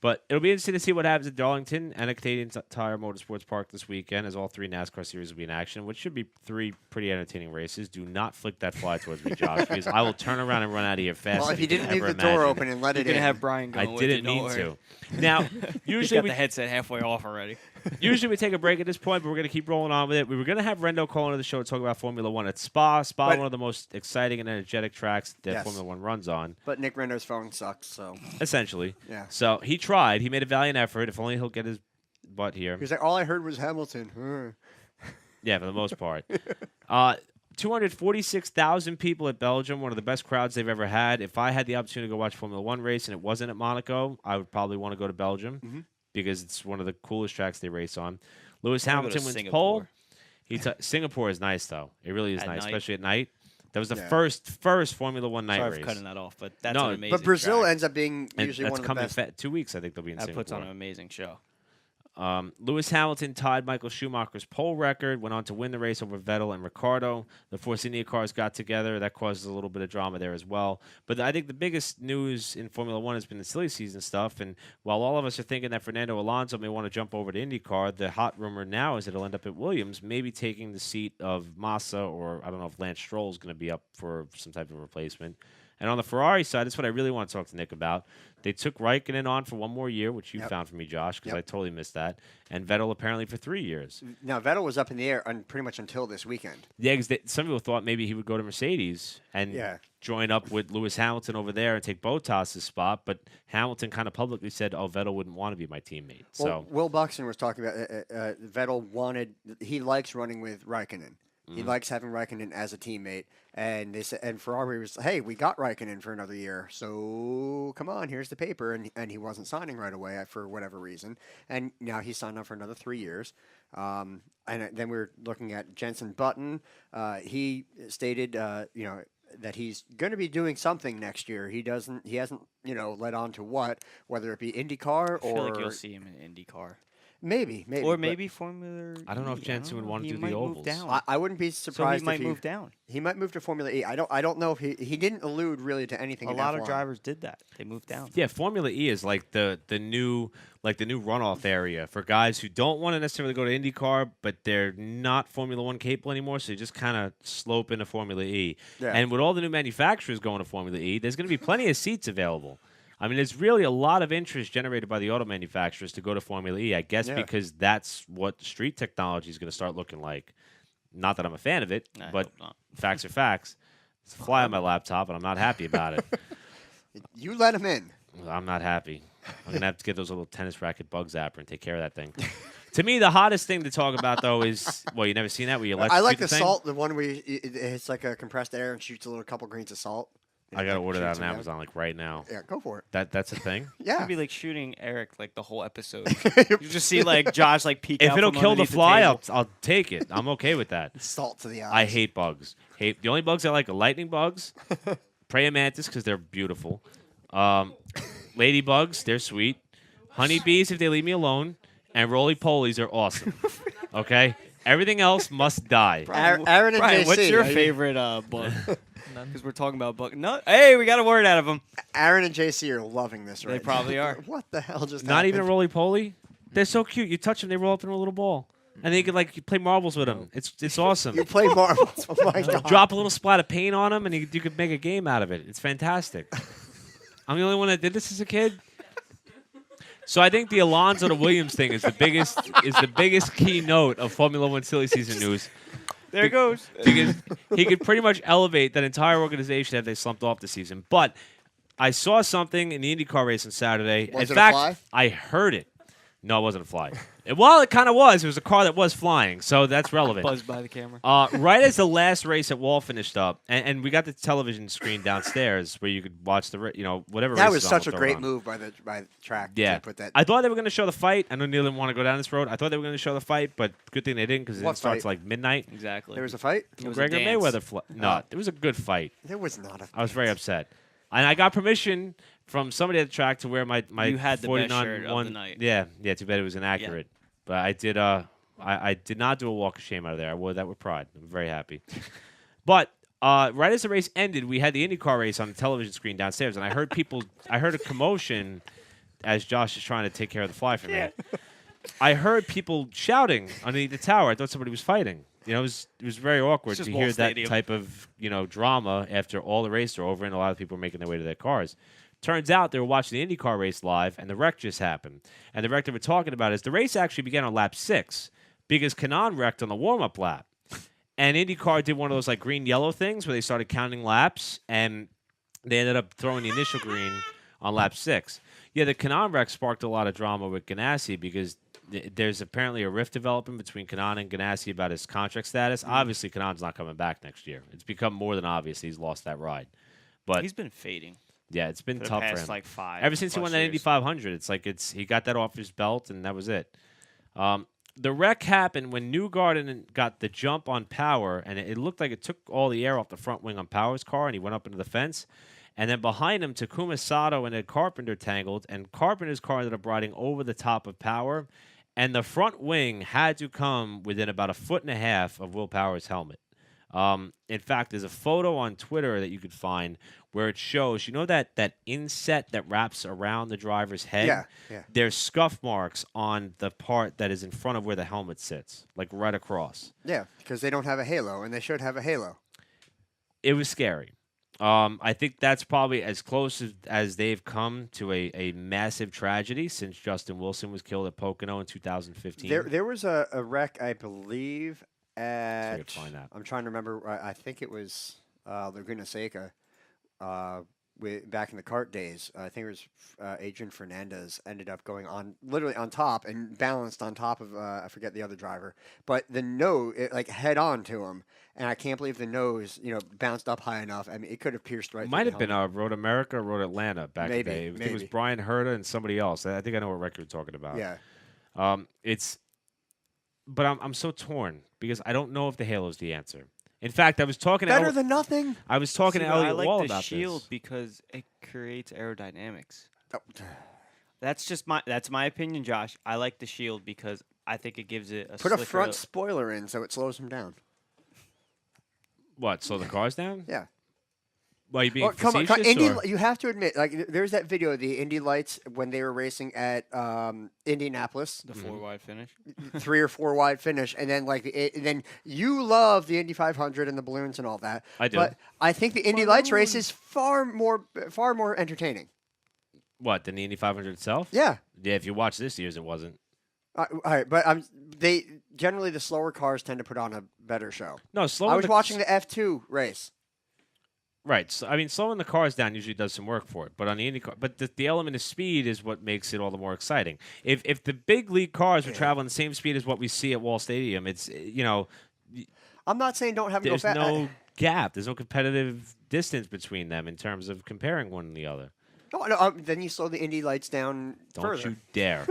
Speaker 2: But it'll be interesting to see what happens at Darlington and at Canadian Tire Motorsports Park this weekend, as all 3 NASCAR series will be in action, which should be 3 pretty entertaining races. Do not flick that fly towards me, Josh, because I will turn around and run out of here fast.
Speaker 1: Well, if you didn't leave the
Speaker 2: ever
Speaker 1: door
Speaker 2: imagined.
Speaker 1: open and let
Speaker 4: you're
Speaker 1: it
Speaker 4: gonna
Speaker 1: in,
Speaker 4: have Brian going.
Speaker 2: I
Speaker 4: with
Speaker 2: didn't
Speaker 4: you, don't
Speaker 2: mean
Speaker 4: worry.
Speaker 2: to. Now,
Speaker 4: He's
Speaker 2: usually
Speaker 4: got
Speaker 2: we
Speaker 4: the headset halfway off already.
Speaker 2: Usually we take a break at this point, but we're going to keep rolling on with it. We were going to have Rendo call into the show to talk about Formula One at Spa. Spa, one of the most exciting and energetic tracks that
Speaker 1: Yes.
Speaker 2: Formula One runs on,
Speaker 1: but Nick Rendo's phone sucks. So
Speaker 2: essentially.
Speaker 1: Yeah.
Speaker 2: So he tried. He made a valiant effort. If only he'll get his butt here.
Speaker 1: he's like, all I heard was Hamilton.
Speaker 2: Yeah, for the most part. 246,000 people at Belgium, one of the best crowds they've ever had. If I had the opportunity to go watch Formula One race and it wasn't at Monaco, I would probably want to go to Belgium because it's one of the coolest tracks they race on. Lewis
Speaker 4: I wanna go to
Speaker 2: Hamilton wins
Speaker 4: Singapore.
Speaker 2: pole. Singapore is nice, though. It really is
Speaker 4: At
Speaker 2: nice,
Speaker 4: night.
Speaker 2: especially at night. That was the
Speaker 1: Yeah.
Speaker 2: first Formula One night
Speaker 4: Sorry
Speaker 2: race.
Speaker 4: for cutting that off, but that's
Speaker 2: No,
Speaker 4: an amazing
Speaker 1: But Brazil
Speaker 4: track.
Speaker 1: ends up being
Speaker 2: And
Speaker 1: usually
Speaker 2: that's
Speaker 1: one of the
Speaker 2: coming
Speaker 1: best.
Speaker 2: 2 weeks. I think they'll be in
Speaker 4: That
Speaker 2: Singapore.
Speaker 4: puts on an amazing show.
Speaker 2: Lewis Hamilton tied Michael Schumacher's pole record, went on to win the race over Vettel and Ricciardo. The Force India cars got together. That causes a little bit of drama there as well. But I think the biggest news in Formula One has been the silly season stuff. And while all of us are thinking that Fernando Alonso may want to jump over to IndyCar, the hot rumor now is that he'll end up at Williams, maybe taking the seat of Massa, or I don't know if Lance Stroll is going to be up for some type of replacement. And on the Ferrari side, that's what I really want to talk to Nick about. They took Raikkonen on for one more year, which you found for me, Josh, because I totally missed that. And Vettel apparently for 3 years.
Speaker 1: Now Vettel was up in the air pretty much until this weekend.
Speaker 2: Yeah, because some people thought maybe he would go to Mercedes and join up with Lewis Hamilton over there and take Bottas' spot. But Hamilton kind of publicly said, "Oh, Vettel wouldn't want to be my teammate."
Speaker 1: Well,
Speaker 2: So
Speaker 1: Will Buxton was talking about Vettel he likes running with Raikkonen. He likes having Raikkonen as a teammate, and they said, and Ferrari was, hey, we got Raikkonen for another year, so come on, here's the paper, and he wasn't signing right away for whatever reason, and now he's signed up for another 3 years. And then we're looking at Jenson Button. He stated, that he's going to be doing something next year. He hasn't, led on to whether it be IndyCar
Speaker 4: I feel
Speaker 1: or
Speaker 4: like you'll see him in IndyCar.
Speaker 1: maybe,
Speaker 4: Or
Speaker 1: but
Speaker 4: maybe Formula
Speaker 2: I don't know if
Speaker 4: E.
Speaker 2: Jensen would want to
Speaker 4: He
Speaker 2: do
Speaker 4: might
Speaker 2: the
Speaker 4: move
Speaker 2: ovals.
Speaker 4: down.
Speaker 1: I wouldn't be
Speaker 4: So
Speaker 1: surprised
Speaker 4: he might
Speaker 1: if
Speaker 4: move down.
Speaker 1: He might move to Formula E. I don't know if he didn't allude really to anything.
Speaker 4: A
Speaker 1: in
Speaker 4: lot
Speaker 1: F1.
Speaker 4: of drivers did that. They moved down.
Speaker 2: yeah, Formula E is like the new runoff area for guys who don't want to necessarily go to IndyCar, but they're not Formula One capable anymore, so they just kind of slope into Formula E.
Speaker 1: Yeah.
Speaker 2: And with all the new manufacturers going to Formula E, there's going to be plenty of seats available. I mean, there's really a lot of interest generated by the auto manufacturers to go to Formula E, I guess, because that's what street technology is going to start looking like. Not that I'm a fan of it,
Speaker 4: I
Speaker 2: but
Speaker 4: hope not.
Speaker 2: facts are facts. It's a fly on my laptop, and I'm not happy about it.
Speaker 1: You let him in.
Speaker 2: I'm not happy. I'm going to have to get those little tennis racket bug zapper and take care of that thing. To me, the hottest thing to talk about, though, is, well, you never seen that where you
Speaker 1: I like the
Speaker 2: thing?
Speaker 1: salt, the one where it's like a compressed air and shoots a little couple grains of salt.
Speaker 2: I got to order that
Speaker 1: Shoots
Speaker 2: on
Speaker 1: them down.
Speaker 2: Amazon like right now.
Speaker 1: Yeah, go for it.
Speaker 2: That's a thing?
Speaker 1: Yeah.
Speaker 4: It'd be like shooting Eric like the whole episode. You just see like Josh like peek
Speaker 2: If
Speaker 4: out
Speaker 2: it'll
Speaker 4: from
Speaker 2: kill the
Speaker 4: underneath
Speaker 2: fly,
Speaker 4: table.
Speaker 2: I'll take it. I'm okay with that.
Speaker 1: Salt to the eyes.
Speaker 2: I hate bugs. The only bugs I like are lightning bugs, praying mantis because they're beautiful, ladybugs, they're sweet, honeybees if they leave me alone, and roly-polies are awesome. Okay? Everything else must die.
Speaker 1: Aaron and
Speaker 4: Brian,
Speaker 1: JC.
Speaker 4: what's your
Speaker 1: are you-
Speaker 4: favorite bug? Because we're talking about bug. No, hey, we got a word out of him.
Speaker 1: Aaron and JC are loving this right
Speaker 4: They probably
Speaker 1: now.
Speaker 4: are.
Speaker 1: What the hell just
Speaker 2: Not even a
Speaker 1: happened?
Speaker 2: roly-poly? They're so cute. You touch them, they roll up in a little ball. And then you can you play marbles with them. It's awesome.
Speaker 1: You play marbles. Oh, my God.
Speaker 2: Drop a little splat of paint on them, and you could make a game out of it. It's fantastic. I'm the only one that did this as a kid. So I think the Alonso to Williams thing is the biggest keynote of Formula One silly season news.
Speaker 4: There it goes.
Speaker 2: Because he could pretty much elevate that entire organization if they slumped off the season. But I saw something in the IndyCar race on Saturday.
Speaker 1: Was
Speaker 2: in
Speaker 1: it
Speaker 2: fact,
Speaker 1: a fly?
Speaker 2: I heard it. No, it wasn't a fly. Well, it kind of was. It was a car that was flying, so that's relevant.
Speaker 4: Buzzed by the camera.
Speaker 2: Right as the last race at Wall finished up, and we got the television screen downstairs where you could watch the whatever.
Speaker 1: That
Speaker 2: race
Speaker 1: was
Speaker 2: is on,
Speaker 1: such a
Speaker 2: we'll throw it
Speaker 1: great
Speaker 2: on.
Speaker 1: move by the track.
Speaker 2: Yeah,
Speaker 1: to put that.
Speaker 2: I thought they were going to show the fight. I know Neil didn't want to go down this road. I thought they were going to show the fight, but good thing they didn't because it
Speaker 1: What
Speaker 2: didn't start
Speaker 1: fight?
Speaker 2: till like midnight.
Speaker 4: Exactly.
Speaker 1: There was a fight.
Speaker 4: It was a
Speaker 2: McGregor
Speaker 4: dance.
Speaker 2: Mayweather. No, it was a good fight.
Speaker 1: There was not a.
Speaker 2: I was very upset, and I got permission from somebody at the track to wear my
Speaker 4: You had the best
Speaker 2: 49
Speaker 4: shirt of the night.
Speaker 2: Yeah. Too bad it was inaccurate, but I did. I did not do a walk of shame out of there. I wore that with pride. I'm very happy. But right as the race ended, we had the IndyCar race on the television screen downstairs, and I heard a commotion as Josh is trying to take care of the fly for me. I heard people shouting underneath the tower. I thought somebody was fighting. It was very awkward
Speaker 4: It's
Speaker 2: to
Speaker 4: just
Speaker 2: hear
Speaker 4: Wall
Speaker 2: that
Speaker 4: Stadium.
Speaker 2: type of drama after all the races are over and a lot of people are making their way to their cars. Turns out they were watching the IndyCar race live, and the wreck just happened. And the wreck they were talking about is the race actually began on lap 6 because Kanaan wrecked on the warm-up lap. And IndyCar did one of those like green-yellow things where they started counting laps, and they ended up throwing the initial green on lap 6. Yeah, the Kanaan wreck sparked a lot of drama with Ganassi because there's apparently a rift developing between Kanaan and Ganassi about his contract status. Obviously, Kanaan's not coming back next year. It's become more than obvious he's lost that ride. But
Speaker 4: He's been fading
Speaker 2: yeah, it's been
Speaker 4: for the
Speaker 2: tough for
Speaker 4: past
Speaker 2: him.
Speaker 4: like 5.
Speaker 2: Ever since he
Speaker 4: plus
Speaker 2: won that Indy
Speaker 4: years.
Speaker 2: 500, it's like he got that off his belt, and that was it. The wreck happened when Newgarden got the jump on Power, and it looked like it took all the air off the front wing on Power's car, and he went up into the fence. And then behind him, Takuma Sato and Ed Carpenter tangled, and Carpenter's car ended up riding over the top of Power, and the front wing had to come within about 1.5 feet of Will Power's helmet. In fact, there's a photo on Twitter that you could find where it shows, that inset that wraps around the driver's head?
Speaker 1: Yeah.
Speaker 2: There's scuff marks on the part that is in front of where the helmet sits, like right across.
Speaker 1: Yeah, because they don't have a halo, and they should have a halo.
Speaker 2: It was scary. I think that's probably as close as they've come to a massive tragedy since Justin Wilson was killed at Pocono in 2015.
Speaker 1: There was a wreck, I believe,
Speaker 2: I
Speaker 1: at.
Speaker 2: could find that.
Speaker 1: I'm trying to remember. I think it was Laguna Seca. Back in the kart days, I think it was Adrian Fernandez ended up going on literally on top and balanced on top of I forget the other driver, but the nose like head on to him, and I can't believe the nose bounced up high enough. I mean, it could have pierced right.
Speaker 2: It might
Speaker 1: through
Speaker 2: have
Speaker 1: the
Speaker 2: been Road America, or Road Atlanta back in the day. I think it was
Speaker 1: maybe.
Speaker 2: Brian Herta and somebody else. I think I know what record you're talking about.
Speaker 1: Yeah,
Speaker 2: But I'm so torn because I don't know if the Halo's the answer. In fact, I was talking
Speaker 1: better
Speaker 2: to
Speaker 1: than nothing.
Speaker 2: I was talking to
Speaker 4: See, but
Speaker 2: Elliot
Speaker 4: I like
Speaker 2: Wall
Speaker 4: the
Speaker 2: about
Speaker 4: shield
Speaker 2: this.
Speaker 4: because it creates aerodynamics.
Speaker 1: Oh,
Speaker 4: That's my opinion, Josh. I like the shield because I think it gives it a
Speaker 1: put a
Speaker 4: slicker-
Speaker 1: front spoiler in so it slows him down.
Speaker 2: What? Slow the cars down?
Speaker 1: Yeah.
Speaker 2: Why are you being
Speaker 1: Come on,
Speaker 2: facetious?
Speaker 1: Indy.
Speaker 2: or-
Speaker 1: You have to admit, like, there's that video of the Indy Lights when they were racing at Indianapolis,
Speaker 4: the 4-wide finish.
Speaker 1: 3 or 4 wide finish, and then then you love the Indy 500 and the balloons and all that.
Speaker 2: I do.
Speaker 1: But I think the Indy Lights race is far more entertaining.
Speaker 2: What, than the Indy 500 itself?
Speaker 1: Yeah.
Speaker 2: Yeah, if you watch this year's, it wasn't.
Speaker 1: All right, but they generally the slower cars tend to put on a better show.
Speaker 2: No, slowing
Speaker 1: I was
Speaker 2: the-
Speaker 1: watching the F2 race.
Speaker 2: Right. So, I mean, slowing the cars down usually does some work for it. But on the IndyCar, but the element of speed is what makes it all the more exciting. If the big league cars were traveling the same speed as what we see at Wall Stadium, it's
Speaker 1: I'm not saying don't have them go
Speaker 2: there's
Speaker 1: fast.
Speaker 2: no gap. There's no competitive distance between them in terms of comparing one and the other.
Speaker 1: No, then you slow the Indy Lights down
Speaker 2: Don't
Speaker 1: further.
Speaker 2: you dare.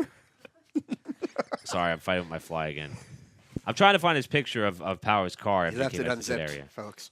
Speaker 2: Sorry, I'm fighting with my fly again. I'm trying to find this picture of Power's car.
Speaker 1: He
Speaker 2: After
Speaker 1: left
Speaker 2: he
Speaker 1: it
Speaker 2: came out to this
Speaker 1: unzipped,
Speaker 2: area.
Speaker 1: folks.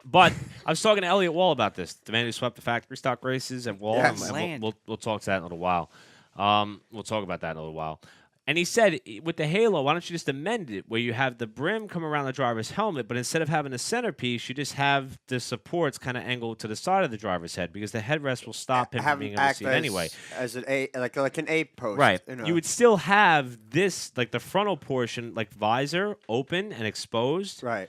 Speaker 2: But I was talking to Elliot Wall about this, the man who swept the factory stock races at Wall.
Speaker 1: Yes.
Speaker 2: and
Speaker 4: Land.
Speaker 2: we'll talk to that in a little while. We'll talk about that in a little while. And he said, with the Halo, why don't you just amend it where you have the brim come around the driver's helmet, but instead of having the centerpiece, you just have the supports kind of angled to the side of the driver's head because the headrest will stop him from being able to see it anyway.
Speaker 1: As an A, like an A post.
Speaker 2: Right.
Speaker 1: You know.
Speaker 2: You would still have this, like the frontal portion, like visor, open and exposed.
Speaker 1: Right.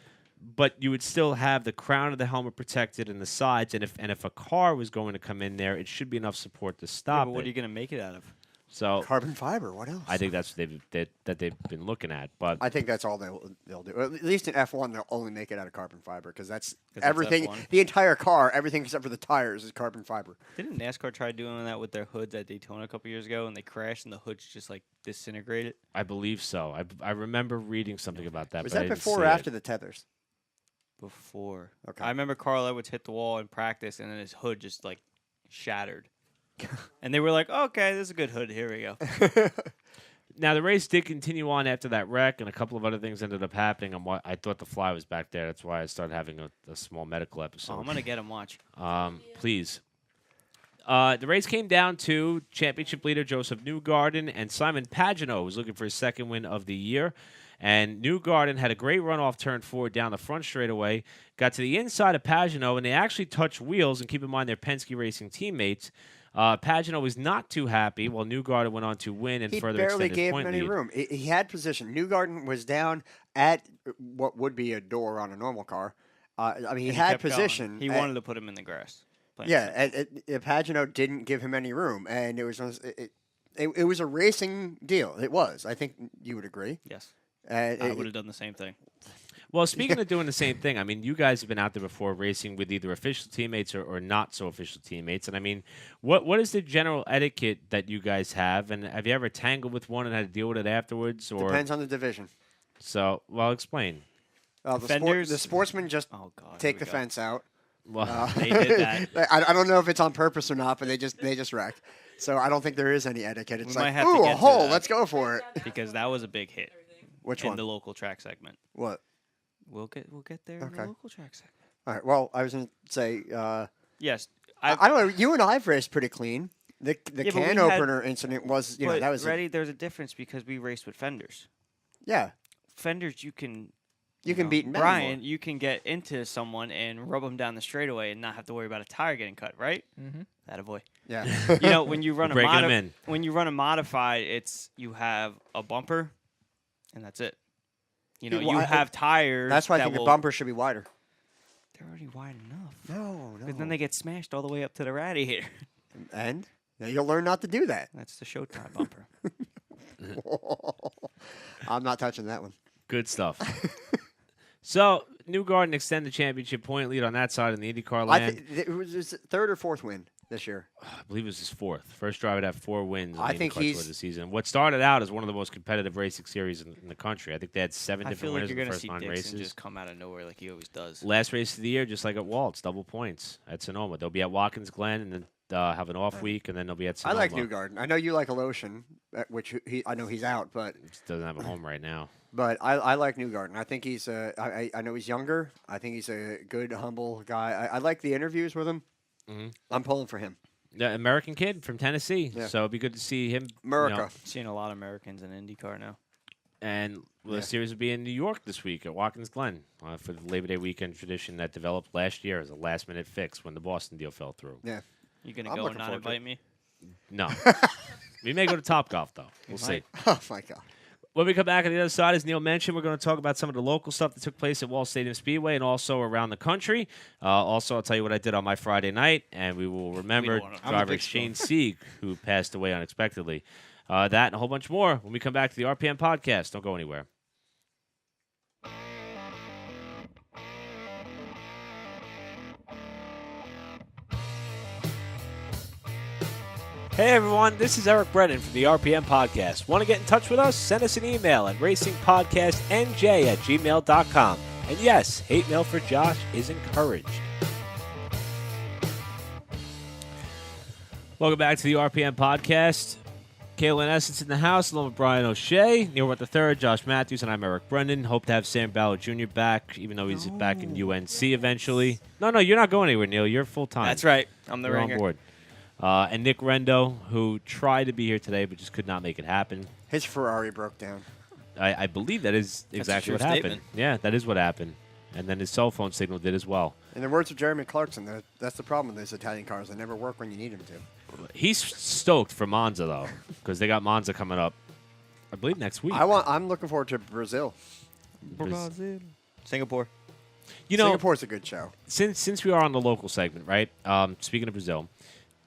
Speaker 2: But you would still have the crown of the helmet protected and the sides. And if a car was going to come in there, it should be enough support to
Speaker 4: Yeah,
Speaker 2: stop
Speaker 4: but what
Speaker 2: it.
Speaker 4: are you going to make it out of?
Speaker 2: So
Speaker 1: Carbon fiber. What else?
Speaker 2: I think that's what they've been looking at. But
Speaker 1: I think that's all they'll do. At least in F1, they'll only make it out of carbon fiber because that's
Speaker 4: 'Cause
Speaker 1: everything.
Speaker 4: F1.
Speaker 1: The entire car, everything except for the tires, is carbon fiber.
Speaker 4: Didn't NASCAR try doing that with their hoods at Daytona a couple years ago, and they crashed, and the hoods just like disintegrated?
Speaker 2: I believe so. I remember reading something about that.
Speaker 1: Was
Speaker 2: but I
Speaker 1: that
Speaker 2: didn't
Speaker 1: before
Speaker 2: see
Speaker 1: or
Speaker 2: it.
Speaker 1: after the tethers?
Speaker 4: Before.
Speaker 1: Okay.
Speaker 4: I remember Carl Edwards hit the wall in practice, and then his hood just like shattered. And they were like, "Okay, this is a good hood. Here we go."
Speaker 2: Now the race did continue on after that wreck, and a couple of other things ended up happening. I thought the fly was back there. That's why I started having a small medical episode.
Speaker 4: So I'm gonna get him. Watch.
Speaker 2: Please. The race came down to championship leader Joseph Newgarden and Simon Pagenaud, who was looking for his second win of the year. And Newgarden had a great run off turn 4 down the front straightaway, got to the inside of Pagenaud, and they actually touched wheels. And keep in mind, they're Penske Racing teammates. Pagenaud was not too happy, while Newgarden went on to win and
Speaker 1: He
Speaker 2: further
Speaker 1: barely
Speaker 2: extend his
Speaker 1: gave
Speaker 2: point
Speaker 1: him any
Speaker 2: lead.
Speaker 1: room. He had position. Newgarden was down at what would be a door on a normal car. I mean, he
Speaker 4: And
Speaker 1: had
Speaker 4: kept going.
Speaker 1: position.
Speaker 4: He wanted to put him in the grass. plain
Speaker 1: Yeah,
Speaker 4: and
Speaker 1: Pagenaud didn't give him any room, and it was a racing deal. It was. I think you would agree.
Speaker 4: simple. Yes,
Speaker 1: Uh,
Speaker 4: I would have done the same thing.
Speaker 2: Well, speaking of doing the same thing, I mean, you guys have been out there before racing with either official teammates or not so official teammates. And I mean, what is the general etiquette that you guys have? And have you ever tangled with one and had to deal with it afterwards? Or
Speaker 1: Depends on the division.
Speaker 2: So, well, explain.
Speaker 4: Fenders?
Speaker 1: The sportsmen just
Speaker 4: Oh God,
Speaker 1: take
Speaker 4: here
Speaker 1: the
Speaker 4: we go.
Speaker 1: fence out.
Speaker 2: Well,
Speaker 4: They did that.
Speaker 1: I don't know if it's on purpose or not, but they just wreck. So I don't think there is any etiquette. It's
Speaker 4: We might
Speaker 1: like,
Speaker 4: have to
Speaker 1: ooh,
Speaker 4: get
Speaker 1: a
Speaker 4: to
Speaker 1: hole,
Speaker 4: that.
Speaker 1: let's go for it.
Speaker 4: because that was a big hit
Speaker 1: Which
Speaker 4: in
Speaker 1: one?
Speaker 4: the local track segment.
Speaker 1: What?
Speaker 4: We'll get there in
Speaker 1: Okay.
Speaker 4: the local track segment.
Speaker 1: All right. Well, I was going to say,
Speaker 4: Yes,
Speaker 1: I don't know. You and I've raced pretty clean. The
Speaker 4: Yeah, but
Speaker 1: can
Speaker 4: we had-
Speaker 1: opener incident was,
Speaker 4: but
Speaker 1: that was
Speaker 4: ready. There's a difference because we raced with fenders.
Speaker 1: yeah.
Speaker 4: Fenders, you can.
Speaker 1: You can beat men
Speaker 4: Brian.
Speaker 1: more.
Speaker 4: You can get into someone and rub them down the straightaway and not have to worry about a tire getting cut, right?
Speaker 3: Mm-hmm.
Speaker 4: That a boy.
Speaker 1: Yeah.
Speaker 4: When you run
Speaker 2: breaking them in.
Speaker 4: when you run a modified, it's you have a bumper, and that's it.
Speaker 1: Well,
Speaker 4: You have tires.
Speaker 1: That's why I
Speaker 4: that
Speaker 1: think the
Speaker 4: will-
Speaker 1: bumper should be wider.
Speaker 4: They're already wide enough.
Speaker 1: No.
Speaker 4: Because then they get smashed all the way up to the radiator.
Speaker 1: And now you'll learn not to do that.
Speaker 4: That's the Showtime bumper.
Speaker 1: I'm not touching that one.
Speaker 2: good stuff. So, Newgarden extended the championship point lead on that side in the IndyCar land.
Speaker 1: It was his third or fourth win this year.
Speaker 2: I believe it was his fourth. First driver to have 4 wins in
Speaker 1: I
Speaker 2: the
Speaker 1: think
Speaker 2: IndyCar Tour
Speaker 1: he's-
Speaker 2: this season. What started out as one of the most competitive racing series in the country. I think they had 7
Speaker 4: I
Speaker 2: different
Speaker 4: feel like
Speaker 2: winners
Speaker 4: you're
Speaker 2: in the
Speaker 4: gonna
Speaker 2: first
Speaker 4: see
Speaker 2: 9
Speaker 4: Dixon
Speaker 2: races.
Speaker 4: just come out of nowhere like he always does.
Speaker 2: Last race of the year, just like at Waltz, double points at Sonoma. They'll be at Watkins Glen and then have an off week, and then they'll be at
Speaker 1: I
Speaker 2: Sonoma.
Speaker 1: like Newgarden. I know you like Alotion, which I know he's out, but
Speaker 2: Just doesn't have a home right now.
Speaker 1: I like Newgarden. I think he's I know he's younger. I think he's a good, humble guy. I like the interviews with him.
Speaker 2: Mhm.
Speaker 1: I'm pulling for him.
Speaker 2: The American kid from Tennessee.
Speaker 1: Yeah.
Speaker 2: So it'd be good to see him.
Speaker 1: America.
Speaker 4: Seeing a lot of Americans in IndyCar now.
Speaker 2: And the
Speaker 1: Yeah.
Speaker 2: series will be in New York this week at Watkins Glen for the Labor Day weekend tradition that developed last year as a last-minute fix when the Boston deal fell through.
Speaker 1: Yeah.
Speaker 4: You gonna
Speaker 1: I'm
Speaker 4: go and
Speaker 1: looking
Speaker 4: not
Speaker 1: forward to it.
Speaker 4: invite me?
Speaker 2: No. We may go to Topgolf, though. We'll see.
Speaker 1: Oh my God.
Speaker 2: When we come back on the other side, as Neil mentioned, we're going to talk about some of the local stuff that took place at Wall Stadium Speedway and also around the country. Also, I'll tell you what I did on my Friday night, and we will remember
Speaker 4: don't wanna- I'm a
Speaker 2: driver
Speaker 4: big
Speaker 2: Shane Sieg, who passed away unexpectedly. That and a whole bunch more when we come back to the RPM podcast. Don't go anywhere. Hey everyone, this is Eric Brennan from the RPM Podcast. Want to get in touch with us? Send us an email at racingpodcastnj@gmail.com. And yes, hate mail for Josh is encouraged. Welcome back to the RPM Podcast. Kayla Essence in the house, along with Bryan O'Shea, Neil Rutt III, Josh Matthews, and I'm Eric Brennan. Hope to have Sam Ballard Jr. back, even though he's back in UNC eventually. No, you're not going anywhere, Neil. You're full-time.
Speaker 4: That's right. I'm the
Speaker 2: You're
Speaker 4: ringer.
Speaker 2: on board. And Nick Rendo, who tried to be here today but just could not make it happen.
Speaker 1: His Ferrari broke down.
Speaker 2: I believe that is
Speaker 4: a
Speaker 2: exactly
Speaker 4: true
Speaker 2: what happened.
Speaker 4: statement.
Speaker 2: Yeah, that is what happened. And then his cell phone signal did as well.
Speaker 1: In the words of Jeremy Clarkson, that's the problem with these Italian cars. They never work when you need them to.
Speaker 2: He's stoked for Monza, though, because they got Monza coming up, I believe, next week.
Speaker 1: I'm looking forward to Brazil.
Speaker 4: Singapore.
Speaker 2: You know,
Speaker 1: Singapore's a good show.
Speaker 2: since we are on the local segment, right? Speaking of Brazil,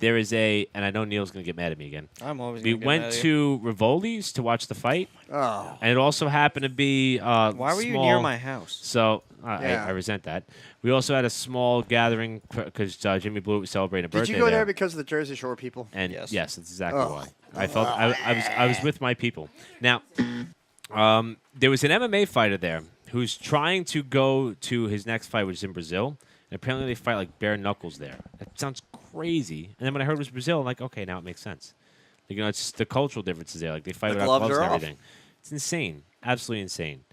Speaker 2: There is and I know Neil's going to get mad at me again.
Speaker 3: I'm always.
Speaker 2: We
Speaker 3: gonna get mad
Speaker 2: went
Speaker 3: at you.
Speaker 2: to Rivoli's to watch the fight,
Speaker 1: Oh,
Speaker 2: and it also happened to be
Speaker 3: Why were you near my house?
Speaker 2: So
Speaker 1: Yeah.
Speaker 2: I resent that. We also had a small gathering because Jimmy Blue was celebrating a
Speaker 1: did
Speaker 2: birthday
Speaker 1: you go there because of the Jersey Shore people?
Speaker 2: And
Speaker 3: Yes.
Speaker 2: yes, that's exactly
Speaker 1: Oh.
Speaker 2: why. I felt I was with my people. Now, there was an MMA fighter there who's trying to go to his next fight, which is in Brazil. And apparently they fight like bare knuckles there. That sounds crazy. And then when I heard it was Brazil, I'm like, okay, now it makes sense. Like, you know, it's the cultural differences there. Like they fight
Speaker 1: The
Speaker 2: without
Speaker 1: gloves
Speaker 2: gloves and
Speaker 1: are off.
Speaker 2: everything. It's insane, absolutely insane.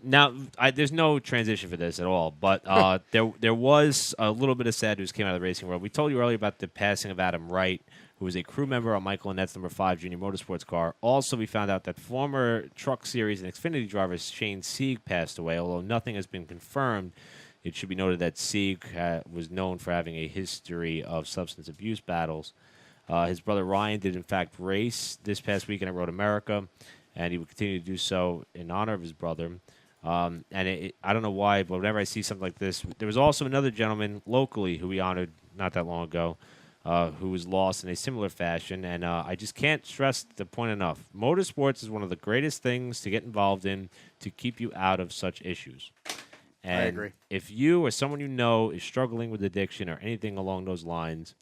Speaker 2: Now, there's no transition for this at all, but there was a little bit of sad news came out of the racing world. We told you earlier about the passing of Adam Wright, who was a crew member on Michael Annette's number 5 Junior Motorsports car. Also, we found out that former Truck Series and Xfinity driver Shane Sieg passed away, although nothing has been confirmed. It should be noted that Sieg was known for having a history of substance abuse battles. His brother Ryan did, in fact, race this past weekend at Road America, and he would continue to do so in honor of his brother. I don't know why, but whenever I see something like this, there was also another gentleman locally who we honored not that long ago who was lost in a similar fashion, and I just can't stress the point enough. Motorsports is one of the greatest things to get involved in to keep you out of such issues. And
Speaker 1: I agree.
Speaker 2: if you or someone you know is struggling with addiction or anything along those lines,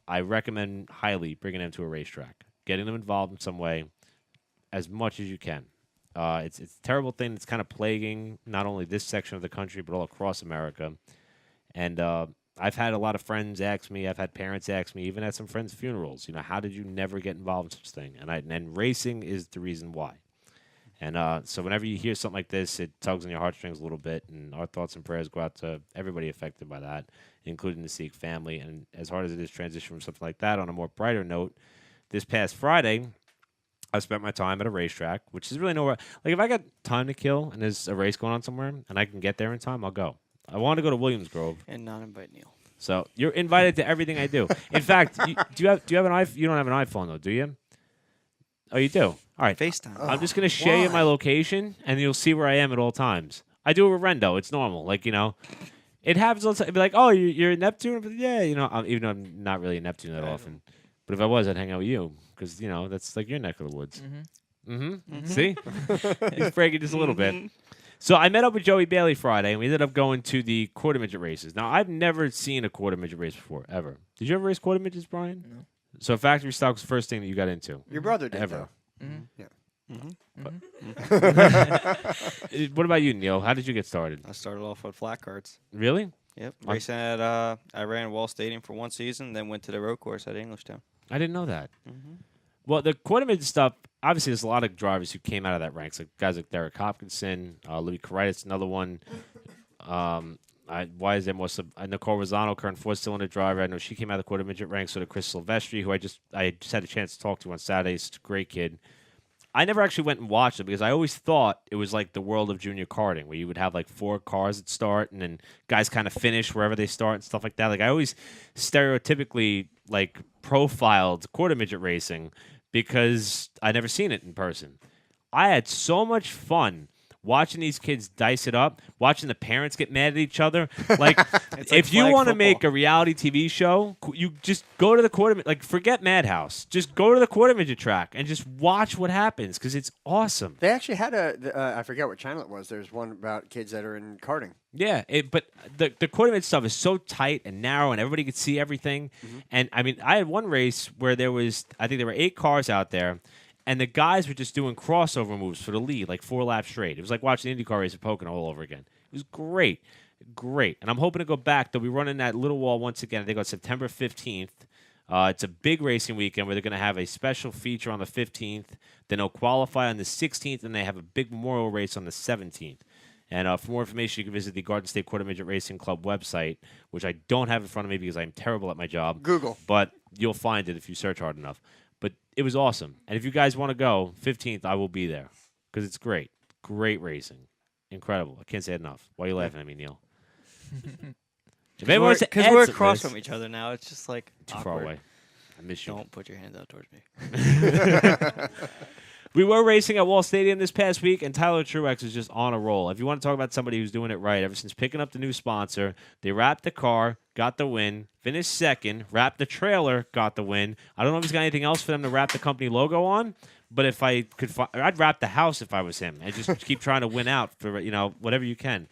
Speaker 2: I recommend highly bringing them to a racetrack, getting them involved in some way as much as you can. It's a terrible thing that's kind of plaguing not only this section of the country, but all across America. And I've had a lot of friends ask me, I've had parents ask me, even at some friends' funerals, you know, how did you never get involved in such a thing? And racing is the reason why. And so whenever you hear something like this, it tugs on your heartstrings a little bit, and our thoughts and prayers go out to everybody affected by that, including the Sieg family. And as hard as it is to transition from something like that, on a more brighter note, this past Friday, I spent my time at a racetrack, which is really nowhere. Like, if I got time to kill and there's a race going on somewhere and I can get there in time, I'll go. I want to go to Williams Grove.
Speaker 3: And not invite Neil.
Speaker 2: So you're invited to everything I do. In fact, do you have an iPhone? You don't have an iPhone, though, do you? Oh, you do? All right.
Speaker 3: FaceTime.
Speaker 2: I'm just going to share you my
Speaker 1: why?
Speaker 2: location, and you'll see where I am at all times. I do it with Rendo. It's normal. Like, you know, it happens all the time. It'd be like, oh, you're in Neptune? But yeah, you know, even though I'm not really in Neptune that often. But if I was, I'd hang out with you because, you know, that's like your neck of the woods. See? He's breaking just a little bit. So I met up with Joey Bailey Friday, and we ended up going to the quarter midget races. Now, I've never seen a quarter midget race before, ever. Did you ever race quarter midgets, Brian?
Speaker 3: No.
Speaker 2: So factory stock was the first thing that you got into?
Speaker 1: Your brother did,
Speaker 2: Ever.
Speaker 1: though.
Speaker 2: What about you, Neil? How did you get started?
Speaker 3: I started off with flat carts.
Speaker 2: Really?
Speaker 3: Yep.
Speaker 2: On-
Speaker 3: Racing at I ran Wall Stadium for one season, then went to the road course at Englishtown.
Speaker 2: I didn't know that. Well, the quarter midget stuff, obviously there's a lot of drivers who came out of that ranks, like guys like Derek Hopkinson, Louis Carritis, another one. Why is there more? Nicole Rosano, current 4-cylinder driver. I know she came out of the quarter midget ranks. So did Chris Silvestri, who I just had a chance to talk to on Saturday. He's a great kid. I never actually went and watched it because I always thought it was like the world of junior karting, where you would have like 4 cars at start, and then guys kind of finish wherever they start and stuff like that. Like I always stereotypically like profiled quarter midget racing because I never seen it in person. I had so much fun watching these kids dice it up, watching the parents get mad at each other. Like, if you
Speaker 3: flag
Speaker 2: want to
Speaker 3: football.
Speaker 2: make a reality TV show, you just go to the quarter, like, forget Madhouse. Just go to the quarter midget track and just watch what happens because it's awesome.
Speaker 1: They actually had I forget what channel it was. There's one about kids that are in karting.
Speaker 2: Yeah, but the quarter midget stuff is so tight and narrow, and everybody could see everything. And I mean, I had one race where I think there were 8 cars out there, and the guys were just doing crossover moves for the lead, like 4 laps straight. It was like watching the IndyCar race at Pocono all over again. It was great, great. And I'm hoping to go back. They'll be running that little wall once again. I think on September 15th. It's a big racing weekend where they're going to have a special feature on the 15th. Then they'll qualify on the 16th, and they have a big memorial race on the 17th. And for more information, you can visit the Garden State Quarter Midget Racing Club website, which I don't have in front of me because I'm terrible at my job.
Speaker 1: Google.
Speaker 2: But you'll find it if you search hard enough. But it was awesome. And if you guys want to go, 15th, I will be there because it's great. Great racing. Incredible. I can't say it enough. Why are you laughing at me, Neil?
Speaker 3: Because we're across from each other now. It's just like
Speaker 2: Too
Speaker 3: awkward.
Speaker 2: far away. I miss you.
Speaker 3: Don't put your hands out towards me.
Speaker 2: We were racing at Wall Stadium this past week, and Tyler Truex is just on a roll. If you want to talk about somebody who's doing it right, ever since picking up the new sponsor, they wrapped the car, got the win, finished second, wrapped the trailer, got the win. I don't know if he's got anything else for them to wrap the company logo on, but if I could, I'd wrap the house if I was him and just keep trying to win out for whatever you can.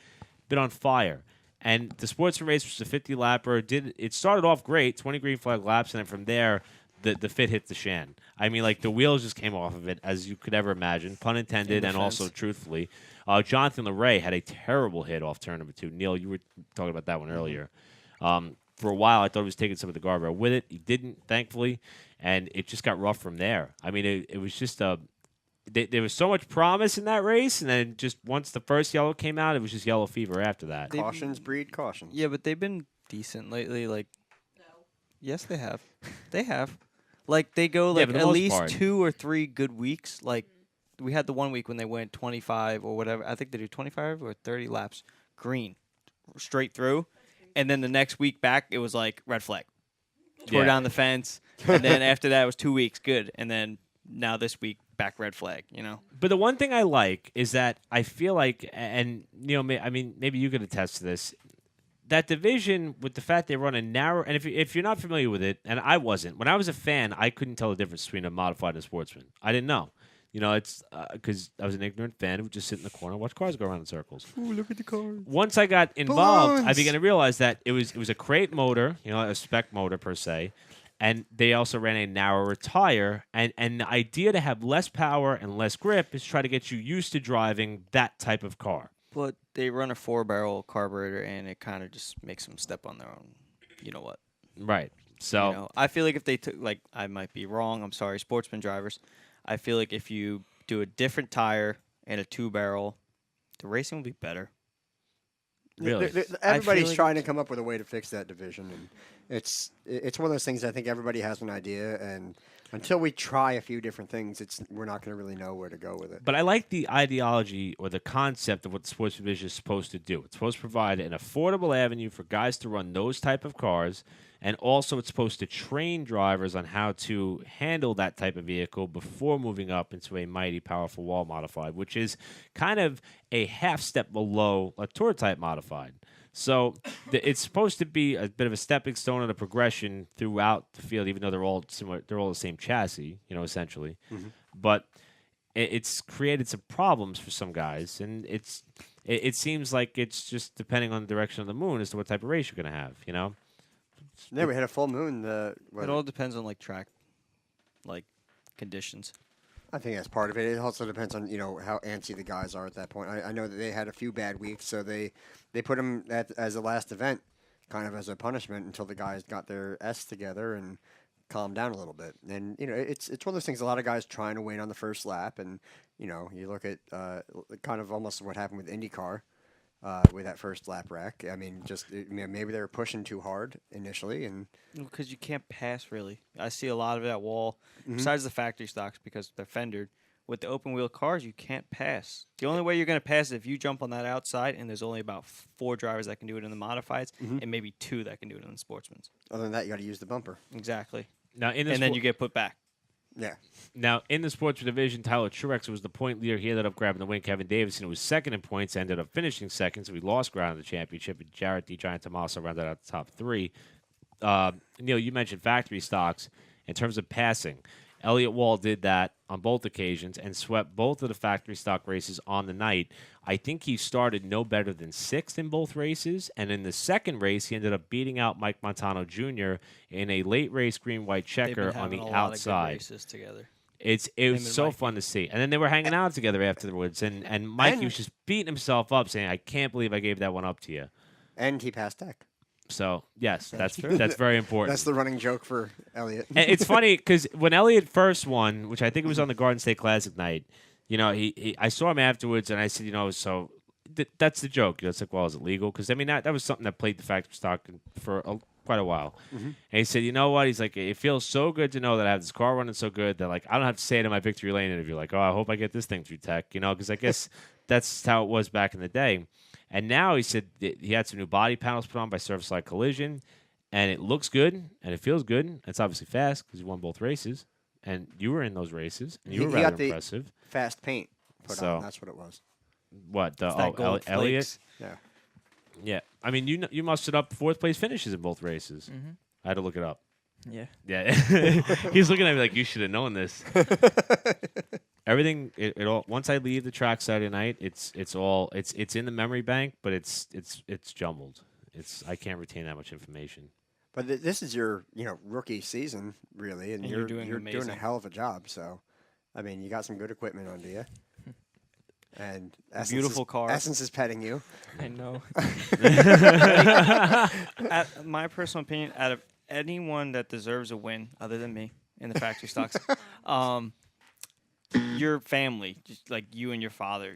Speaker 2: Been on fire. And the Sportsman race was a 50-lapper. It started off great, 20 green flag laps, and then from there, the fit hit the shan. I mean, like, the wheels just came off of it, as you could ever imagine, pun intended, and also truthfully. Jonathan LeRae had a terrible hit off turn number 2. Neil, you were talking about that one earlier. For a while, I thought he was taking some of the guardrail with it. He didn't, thankfully, and it just got rough from there. I mean, it was just there was so much promise in that race, and then just once the first yellow came out, it was just yellow fever after that.
Speaker 1: Cautions breed cautions.
Speaker 4: Yeah, but they've been decent lately. Like, yes, they have. They have. Like, they go like at least 2 or 3 good weeks. Like, we had the one week when they went 25 or whatever. I think they do 25 or 30 laps green, straight through. And then the next week back, it was like red flag. Tore down the fence. And then after that, it was 2 weeks good. And then now this week, back red flag,
Speaker 2: But the one thing I like is that I feel like, and, I mean, maybe you could attest to this, that division, with the fact they run a narrow, and if you're not familiar with it, and I wasn't, when I was a fan, I couldn't tell the difference between a modified and a sportsman. I didn't know. It's because I was an ignorant fan who would just sit in the corner and watch cars go around in circles.
Speaker 4: Ooh, look at the cars.
Speaker 2: Once I got involved,
Speaker 1: Balloons!
Speaker 2: I began to realize that it was a crate motor, a spec motor per se, and they also ran a narrower tire. And the idea to have less power and less grip is try to get you used to driving that type of car.
Speaker 4: But they run a 4-barrel carburetor, and it kind of just makes them step on their own. You know what?
Speaker 2: Right. So
Speaker 4: I feel like if they took, like, I might be wrong. I'm sorry, sportsman drivers. I feel like if you do a different tire and a 2-barrel, the racing will be better.
Speaker 2: really,
Speaker 1: Everybody's
Speaker 4: like
Speaker 1: trying to come up with a way to fix that division, and it's one of those things. I think everybody has an idea, and until we try a few different things, we're not going to really know where to go with it.
Speaker 2: But I like the ideology or the concept of what the sports division is supposed to do. It's supposed to provide an affordable avenue for guys to run those type of cars, and also it's supposed to train drivers on how to handle that type of vehicle before moving up into a mighty powerful wall modified, which is kind of a half step below a tour type modified. So it's supposed to be a bit of a stepping stone and a progression throughout the field, even though they're all similar. They're all the same chassis, essentially. Mm-hmm. But it's created some problems for some guys, and it seems like it's just depending on the direction of the moon as to what type of race you're going to have.
Speaker 1: Yeah, we had a full moon.
Speaker 4: It all depends on track, conditions.
Speaker 1: I think that's part of it. It also depends on how antsy the guys are at that point. I know that they had a few bad weeks, so they put them as a last event, kind of as a punishment until the guys got their S together and calmed down a little bit. And it's one of those things. A lot of guys trying to win on the first lap, and you look at kind of almost what happened with IndyCar. With that first lap wreck, I mean, maybe they were pushing too hard initially, and
Speaker 4: because you can't pass really. I see a lot of that wall. Besides the factory stocks, because they're fendered. With the open wheel cars, you can't pass. The only way you're going to pass is if you jump on that outside, and there's only about 4 drivers that can do it in the modifieds, and maybe 2 that can do it in the sportsmans.
Speaker 1: Other than that, you got to use the bumper.
Speaker 4: Exactly.
Speaker 2: Now,
Speaker 4: then you get put back.
Speaker 1: Yeah.
Speaker 2: Now, in the sports division, Tyler Truex was the point leader. He ended up grabbing the win. Kevin Davison, who was second in points, ended up finishing second, so he lost ground in the championship. And Jarrett D. Giant Tommaso rounded out the top 3. Neil, you mentioned factory stocks. In terms of passing, Elliott Wall did that on both occasions and swept both of the factory stock races on the night. I think he started no better than 6th in both races, and in the second race, he ended up beating out Mike Montano Jr. in a late race green-white checker on the outside.
Speaker 4: Races together.
Speaker 2: It was so fun to see. And then they were hanging out together afterwards, and Mikey was just beating himself up, saying, I can't believe I gave that one up to you.
Speaker 1: And he passed Deck.
Speaker 2: So, yes, that's very important.
Speaker 1: That's the running joke for Elliott.
Speaker 2: And it's funny because when Elliott first won, which I think it was on the Garden State Classic night, I saw him afterwards, and I said, so that's the joke. It's like, well, is it legal? Because, I mean, that was something that played the factory stock for quite a while. Mm-hmm. And he said, you know what? He's like, it feels so good to know that I have this car running so good that, I don't have to say it in my victory lane interview, I hope I get this thing through tech, because I guess that's how it was back in the day. And now he said he had some new body panels put on by Surface Side Collision, and it looks good, and it feels good. It's obviously fast because he won both races. and you were in those races, and
Speaker 1: He-
Speaker 2: you were
Speaker 1: he got
Speaker 2: rather
Speaker 1: the-
Speaker 2: impressive.
Speaker 1: Fast paint put
Speaker 2: So-
Speaker 1: on. That's what it was.
Speaker 2: What the
Speaker 4: It's that gold
Speaker 2: Elliott?
Speaker 4: flakes.
Speaker 1: Yeah.
Speaker 2: Yeah, I mean you mustered up 4th place finishes in both races.
Speaker 4: Mhm.
Speaker 2: I had to look it up.
Speaker 4: Yeah.
Speaker 2: Yeah, he's looking at me like you should have known this. Everything it all. Once I leave the track Saturday night, it's in the memory bank, but it's jumbled. I can't retain that much information.
Speaker 1: But this is your rookie season really, and,
Speaker 4: And
Speaker 1: you're
Speaker 4: you're doing
Speaker 1: doing a
Speaker 4: amazing.
Speaker 1: hell of a job. So, I mean, you got some good equipment under you, and Essence
Speaker 4: Beautiful
Speaker 1: is,
Speaker 4: car.
Speaker 1: Essence is petting you.
Speaker 4: I know. My personal opinion, out of anyone that deserves a win, other than me in the factory stocks, your family, just like you and your father,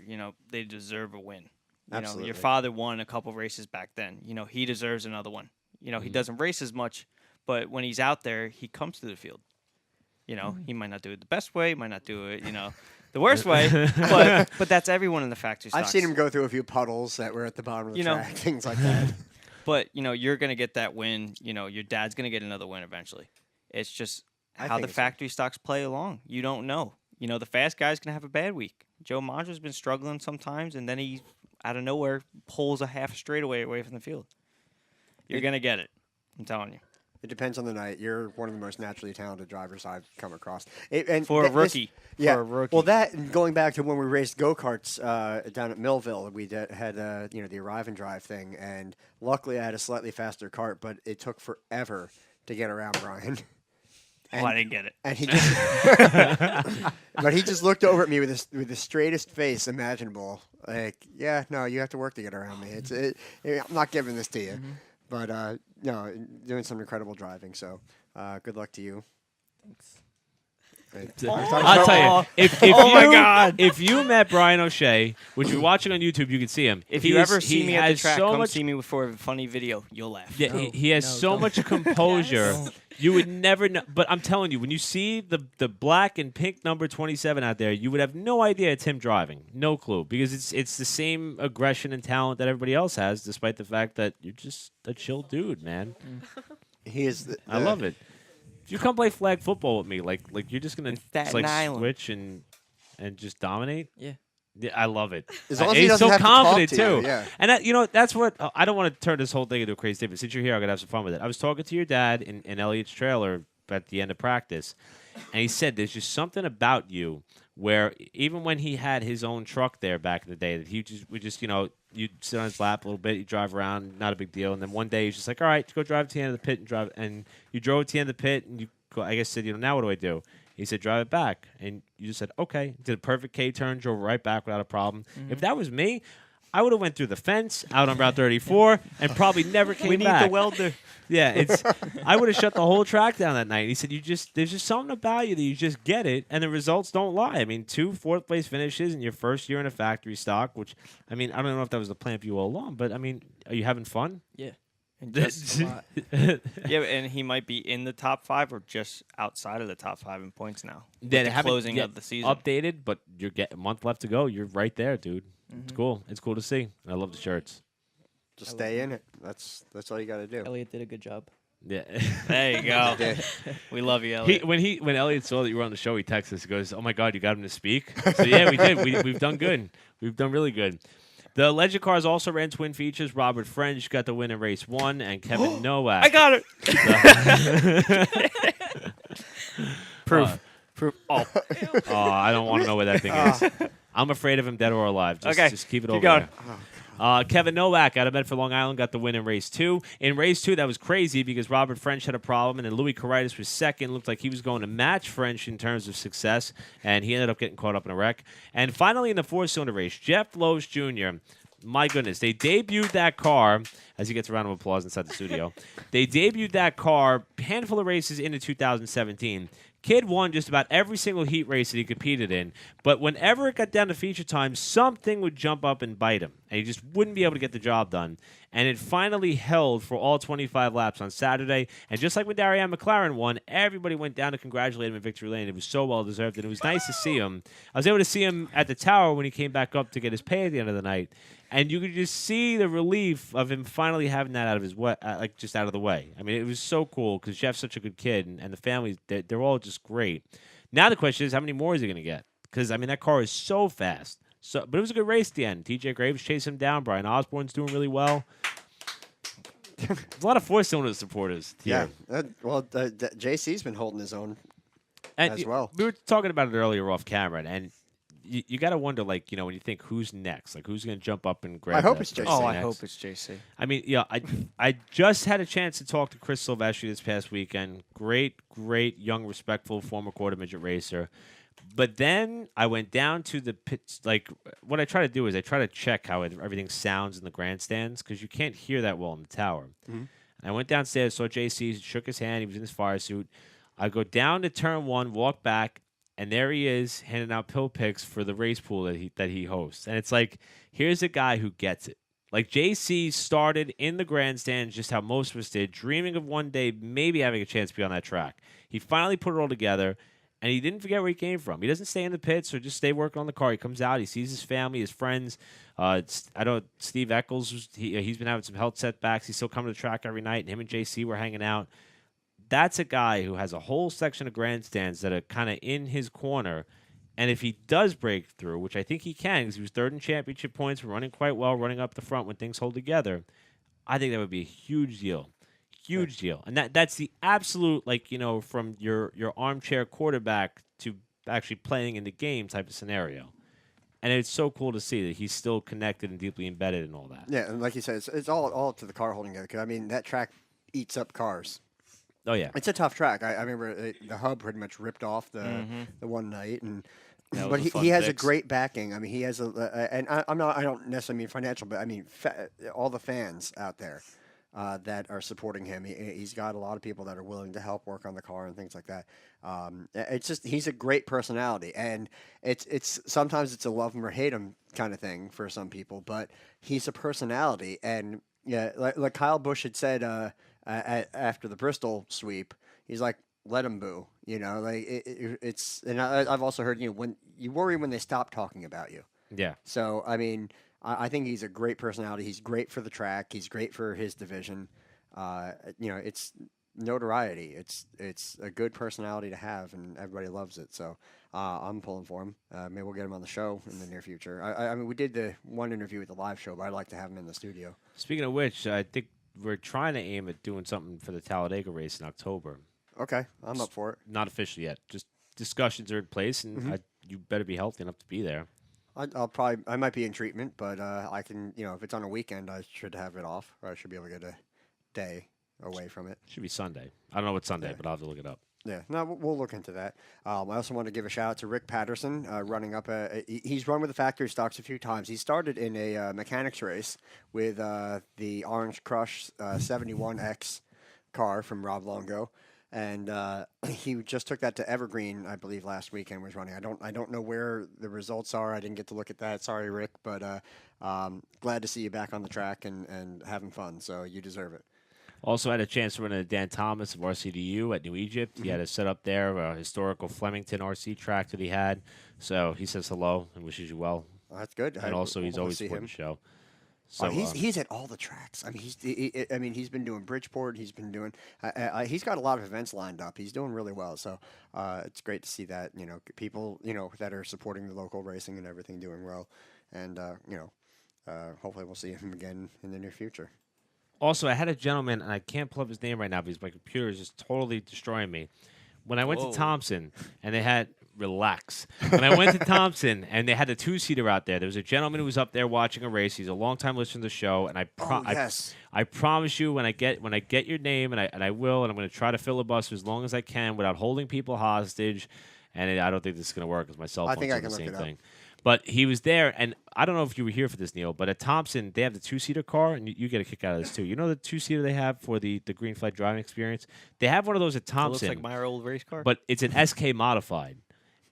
Speaker 4: they deserve a win.
Speaker 1: Absolutely.
Speaker 4: Your father won a couple races back then. He deserves another one. He doesn't race as much, but when he's out there, he comes to the field. He might not do it the best way, might not do it, the worst way, but that's everyone in the factory stocks.
Speaker 1: I've seen him go through a few puddles that were at the bottom of the track, things like that.
Speaker 4: But, you're going to get that win. Your dad's going to get another win eventually. It's just
Speaker 1: I
Speaker 4: how
Speaker 1: think
Speaker 4: the
Speaker 1: so.
Speaker 4: factory stocks play along. You don't know. The fast guy's going to have a bad week. Joe Maggio's been struggling sometimes, and then he, out of nowhere, pulls a half straightaway away from the field. You're going to get it. I'm telling you.
Speaker 1: It depends on the night. You're one of the most naturally talented drivers I've come across. And
Speaker 4: For a
Speaker 1: this-
Speaker 4: rookie.
Speaker 1: yeah.
Speaker 4: For a rookie.
Speaker 1: Well, that and going back to when we raced go-karts down at Millville, we had the arrive and drive thing, and luckily I had a slightly faster cart, but it took forever to get around Bryan.
Speaker 4: Oh, I didn't get it.
Speaker 1: And he just, but he just looked over at me with the straightest face imaginable. Like, yeah, no, you have to work to get around me. I'm not giving this to you.
Speaker 4: Mm-hmm.
Speaker 1: But no, doing some incredible driving. So good luck to you.
Speaker 4: Thanks.
Speaker 2: I'll tell you, if you met Bryan O'Shea, which you're watching on YouTube, you can see him.
Speaker 4: If you ever see
Speaker 2: he
Speaker 4: me at the
Speaker 2: has
Speaker 4: track,
Speaker 2: so
Speaker 4: come
Speaker 2: much,
Speaker 4: see me for a funny video. You'll laugh.
Speaker 2: Yeah, he has
Speaker 5: No,
Speaker 2: so
Speaker 5: don't.
Speaker 2: much composure.
Speaker 5: Yes.
Speaker 2: You would never know. But I'm telling you, when you see the black and pink number 27 out there, you would have no idea it's him driving. No clue. Because it's the same aggression and talent that everybody else has, despite the fact that you're just a chill dude, man.
Speaker 1: He is.
Speaker 2: I love it. If you come play flag football with me, like you're just gonna
Speaker 4: Staten Island.
Speaker 2: switch and just dominate.
Speaker 5: Yeah.
Speaker 2: Yeah, I love it.
Speaker 1: As long as
Speaker 2: And
Speaker 1: he
Speaker 2: he's
Speaker 1: doesn't
Speaker 2: so
Speaker 1: have to talk
Speaker 2: confident
Speaker 1: to
Speaker 2: too.
Speaker 1: you, yeah.
Speaker 2: And that's what I don't want to turn this whole thing into a crazy thing. But since you're here, I'm gonna have some fun with it. I was talking to your dad in Elliot's trailer at the end of practice, and he said there's just something about you where even when he had his own truck there back in the day, that he would just you'd sit on his lap a little bit, you drive around, not a big deal, and then one day he's just like, all right, go drive to the end of the pit and drive, and you drove to the end of the pit and you. I guess said, now what do I do? He said, drive it back. And you just said, okay. Did a perfect K-turn, drove right back without a problem. If that was me, I would have went through the fence, out on Route 34, and probably never came
Speaker 4: We need
Speaker 2: back.
Speaker 4: the welder.
Speaker 2: Yeah, I would have shut the whole track down that night. He said, there's just something about you that you just get it, and the results don't lie. I mean, 2 fourth-place finishes in your first year in a factory stock, which, I mean, I don't know if that was the plan for you all along, but, I mean, are you having fun?
Speaker 5: Yeah.
Speaker 4: And just
Speaker 5: A lot.
Speaker 4: yeah, and he might be in the top 5 or just outside of the top 5 in points now.
Speaker 2: They
Speaker 4: With the
Speaker 2: haven't
Speaker 4: closing
Speaker 2: yet
Speaker 4: of the season.
Speaker 2: updated, but you're getting a month left to go. You're right there, dude. It's cool. It's cool to see. I love the shirts.
Speaker 1: Just stay in it. That's all you got to do.
Speaker 5: Elliot did a good job.
Speaker 2: Yeah.
Speaker 4: There you go. We love you, Elliot.
Speaker 2: When Elliot saw that you were on the show, he texted us. He goes, "Oh my God, you got him to speak." So yeah, we did. We've done good. We've done really good. The Legend Cars also ran twin features. Robert French got the win in race 1, and Kevin Nowak.
Speaker 4: I got it. Proof. Proof. Oh,
Speaker 2: Oh, I don't want to know where that thing is. I'm afraid of him, dead or alive.
Speaker 4: Okay,
Speaker 2: Just keep it
Speaker 4: keep
Speaker 2: over
Speaker 4: going.
Speaker 2: there. Kevin Nowak out of Medford, Long Island, got the win in race 2. In race 2, that was crazy because Robert French had a problem, and then Louis Caritas was second. Looked like he was going to match French in terms of success, and he ended up getting caught up in a wreck. And finally, in the 4-cylinder race, Jeff Lowe's Jr., my goodness, they debuted that car, as he gets a round of applause inside the studio. They debuted that car a handful of races into 2017. Kid won just about every single heat race that he competed in, but whenever it got down to feature time, something would jump up and bite him, and he just wouldn't be able to get the job done. And it finally held for all 25 laps on Saturday, and just like when Darian McLaren won, everybody went down to congratulate him in victory lane. It was so well-deserved, and it was nice to see him. I was able to see him at the tower when he came back up to get his pay at the end of the night, and you could just see the relief of him finally having that out of his way, just out of the way. I mean, it was so cool because Jeff's such a good kid, and the family, they're all just just great. Now the question is, how many more is he going to get? Because, I mean, that car is so fast. But it was a good race at the end. TJ Graves chased him down. Brian Osborne's doing really well. There's a lot of four-cylinder supporters here.
Speaker 1: Yeah. JC's been holding his own
Speaker 2: And
Speaker 1: as well.
Speaker 2: We were talking about it earlier off camera, and you got to wonder, like, when you think who's next, like who's going to jump up and grab.
Speaker 1: I hope
Speaker 2: that
Speaker 1: it's JC.
Speaker 2: person
Speaker 4: Oh, I
Speaker 2: next.
Speaker 4: hope it's JC.
Speaker 2: I mean, I just had a chance to talk to Chris Silvestri this past weekend. Great, young, respectful former quarter midget racer. But then I went down to the pits. Like, what I try to do is I try to check how everything sounds in the grandstands because you can't hear that well in the tower. Mm-hmm. And I went downstairs, saw JC, shook his hand. He was in his fire suit. I go down to turn 1, walk back, and there he is handing out pill picks for the race pool that he hosts. And it's like, here's a guy who gets it. Like, JC started in the grandstands just how most of us did, dreaming of one day maybe having a chance to be on that track. He finally put it all together. And he didn't forget where he came from. He doesn't stay in the pits or just stay working on the car. He comes out. He sees his family, his friends. I know Steve Eccles, he's been having some health setbacks. He's still coming to the track every night, and him and JC were hanging out. That's a guy who has a whole section of grandstands that are kind of in his corner. And if he does break through, which I think he can because he was third in championship points, running quite well, running up the front when things hold together, I think that would be a huge deal. Huge deal. And that's the absolute, from your armchair quarterback to actually playing in the game type of scenario. And it's so cool to see that he's still connected and deeply embedded in all that.
Speaker 1: Yeah, and like you said, it's all up to the car holding together. 'Cause, I mean, that track eats up cars.
Speaker 2: Oh, yeah.
Speaker 1: It's a tough track. I remember the hub pretty much ripped off the one night, and but he has a great backing. I mean, he has and I don't necessarily mean financial, but I mean all the fans out there that are supporting him. He's got a lot of people that are willing to help work on the car and things like that. It's just he's a great personality, and it's sometimes it's a love him or hate him kind of thing for some people, but he's a personality, and yeah, like Kyle Busch had said after the Bristol sweep, he's like, let him boo, it's, and I've also heard, when you worry when they stop talking about you. Yeah. So, I mean, I think he's a great personality. He's great for the track. He's great for his division. It's notoriety. It's a good personality to have, and everybody loves it. So I'm pulling for him. Maybe we'll get him on the show in the near future. I mean, we did the one interview with the live show, but I'd like to have him in the studio.
Speaker 2: Speaking of which, I think we're trying to aim at doing something for the Talladega race in October.
Speaker 1: Okay, I'm up for it.
Speaker 2: Not official yet. Just discussions are in place, and you better be healthy enough to be there.
Speaker 1: I might be in treatment, but I can, if it's on a weekend, I should have it off, or I should be able to get a day away from it.
Speaker 2: Should be Sunday. I don't know what's Sunday, but I'll have to look it up.
Speaker 1: Yeah, no, we'll look into that. I also want to give a shout out to Rick Patterson, running up he's run with the factory stocks a few times. He started in a mechanics race with the Orange Crush 71X car from Rob Longo. And he just took that to Evergreen, I believe, last weekend was running. I don't know where the results are. I didn't get to look at that. Sorry, Rick, but glad to see you back on the track and having fun. So you deserve it.
Speaker 2: Also had a chance to run into Dan Thomas of RCDU at New Egypt. He had a set up there, a historical Flemington RC track that he had. So he says hello and wishes you well.
Speaker 1: That's good.
Speaker 2: And also he's always supporting the show. So,
Speaker 1: he's at all the tracks. I mean, he's been doing Bridgeport. He's been doing. He's got a lot of events lined up. He's doing really well. So it's great to see that people that are supporting the local racing and everything doing well. And hopefully we'll see him again in the near future.
Speaker 2: Also, I had a gentleman, and I can't pull up his name right now because my computer is just totally destroying me. When I went to Thompson, and they had relax. When I went to Thompson and they had the two-seater out there was a gentleman who was up there watching a race. He's a long-time listener to the show, and I promise you when I get your name, and I will, and I'm going to try to filibuster as long as I can without holding people hostage. And I don't think this is going to work because my cell phone's doing the same thing. But he was there, and I don't know if you were here for this, Neil, but at Thompson, they have the two-seater car, and you get a kick out of this, too. You know the two-seater they have for the green flag driving experience? They have one of those at Thompson.
Speaker 4: It looks like my old race car.
Speaker 2: But it's an SK modified.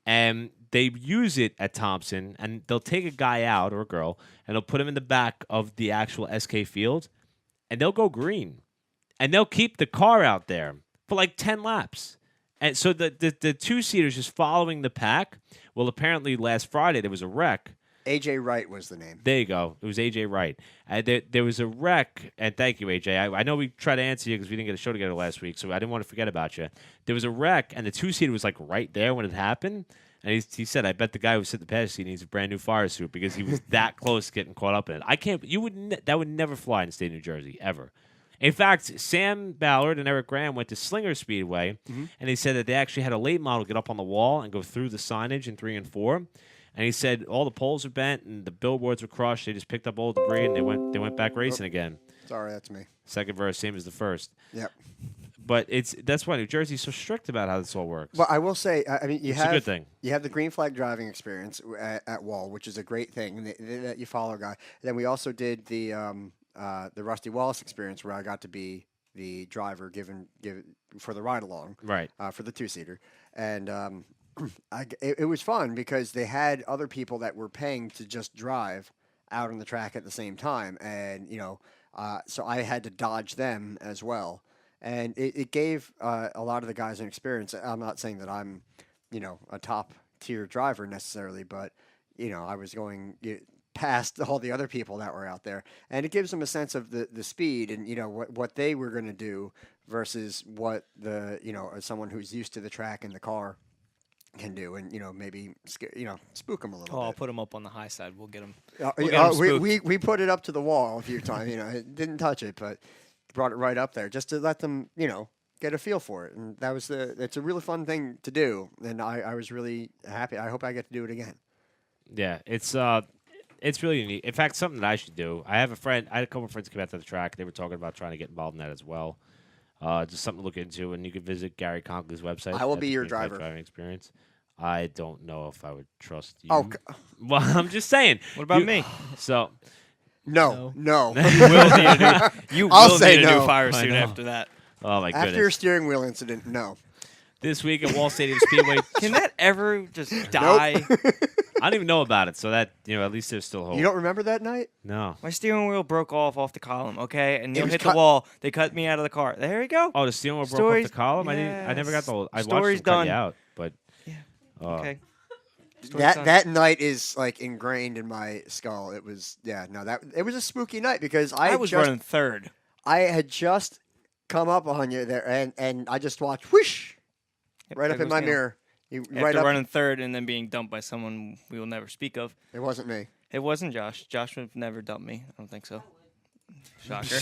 Speaker 2: And they use it at Thompson, and they'll take a guy out, or a girl, and they'll put him in the back of the actual SK field, and they'll go green. And they'll keep the car out there for like 10 laps. And so the two-seater's just following the pack. Well, apparently last Friday there was a wreck.
Speaker 1: AJ Wright was the name.
Speaker 2: There you go. It was AJ Wright. There was a wreck, and thank you, AJ. I know we tried to answer you because we didn't get a show together last week, so I didn't want to forget about you. There was a wreck, and the two-seater was like right there when it happened. And he said, "I bet the guy who was sitting in the passenger seat needs a brand new fire suit because he was that close to getting caught up in it." I can't. That would never fly in the state of New Jersey ever. In fact, Sam Ballard and Eric Graham went to Slinger Speedway, and they said that they actually had a late model get up on the wall and go through the signage in 3 and 4. And he said all the poles are bent and the billboards were crushed. They just picked up all the debris and they went back racing again.
Speaker 1: Sorry, that's me.
Speaker 2: Second verse, same as the first.
Speaker 1: Yep.
Speaker 2: But that's why New Jersey's so strict about how this all works.
Speaker 1: Well, I will say, I mean,
Speaker 2: It's a good thing.
Speaker 1: You have the green flag driving experience at Wall, which is a great thing that you follow, guy. Then we also did the Rusty Wallace experience, where I got to be the driver given for the ride along,
Speaker 2: Right.
Speaker 1: For the 2-seater, and it was fun because they had other people that were paying to just drive out on the track at the same time, and so I had to dodge them as well. And it gave a lot of the guys an experience. I'm not saying that I'm, a top tier driver necessarily, but I was going past all the other people that were out there, and it gives them a sense of the speed and what they were going to do versus what someone who's used to the track and the car can do, and maybe spook them a little bit.
Speaker 4: I'll put them up on the high side. We'll get them.
Speaker 1: We put it up to the wall a few times. It didn't touch it, but brought it right up there just to let them, get a feel for it. And it's a really fun thing to do. And I was really happy. I hope I get to do it again.
Speaker 2: Yeah, it's really unique. In fact, something that I should do. I had a couple of friends come out to the track. They were talking about trying to get involved in that as well. Just something to look into. And you can visit Gary Conkley's website.
Speaker 1: I will be your driver.
Speaker 2: Driving experience. I don't know if I would trust you.
Speaker 1: Oh,
Speaker 2: well, I'm just saying.
Speaker 4: What about me?
Speaker 1: No.
Speaker 4: You
Speaker 1: I'll
Speaker 4: will
Speaker 1: say
Speaker 4: need a
Speaker 1: no.
Speaker 4: new fire
Speaker 2: I
Speaker 4: suit
Speaker 2: know.
Speaker 4: after that.
Speaker 2: Oh, my
Speaker 1: After your
Speaker 2: goodness.
Speaker 1: steering wheel incident, no.
Speaker 2: This week at Wall Stadium Speedway.
Speaker 4: Can that ever just die?
Speaker 2: I don't even know about it, so that, at least there's still hope.
Speaker 1: You don't remember that night?
Speaker 2: No.
Speaker 4: My steering wheel broke off the column, okay? And Neil
Speaker 1: was
Speaker 4: hit
Speaker 1: cut-
Speaker 4: the wall. They cut me out of the car. There you go.
Speaker 2: Oh, the steering wheel broke
Speaker 4: Stories-
Speaker 2: off the column? I never got the whole... I watched
Speaker 4: Story's
Speaker 2: them cut you
Speaker 4: done.
Speaker 2: out, but...
Speaker 4: Yeah.
Speaker 2: Okay.
Speaker 4: Story's done.
Speaker 1: That night is like ingrained in my skull. It was it was a spooky night because
Speaker 4: I was running third.
Speaker 1: I had just come up on you there, and I just watched whoosh right
Speaker 4: there
Speaker 1: up in
Speaker 4: goes
Speaker 1: my
Speaker 4: Neil.
Speaker 1: mirror.
Speaker 4: After running third and then being dumped by someone we will never speak of.
Speaker 1: It wasn't me.
Speaker 4: It wasn't Josh. Josh would have never dumped me. I don't think so. Shocker.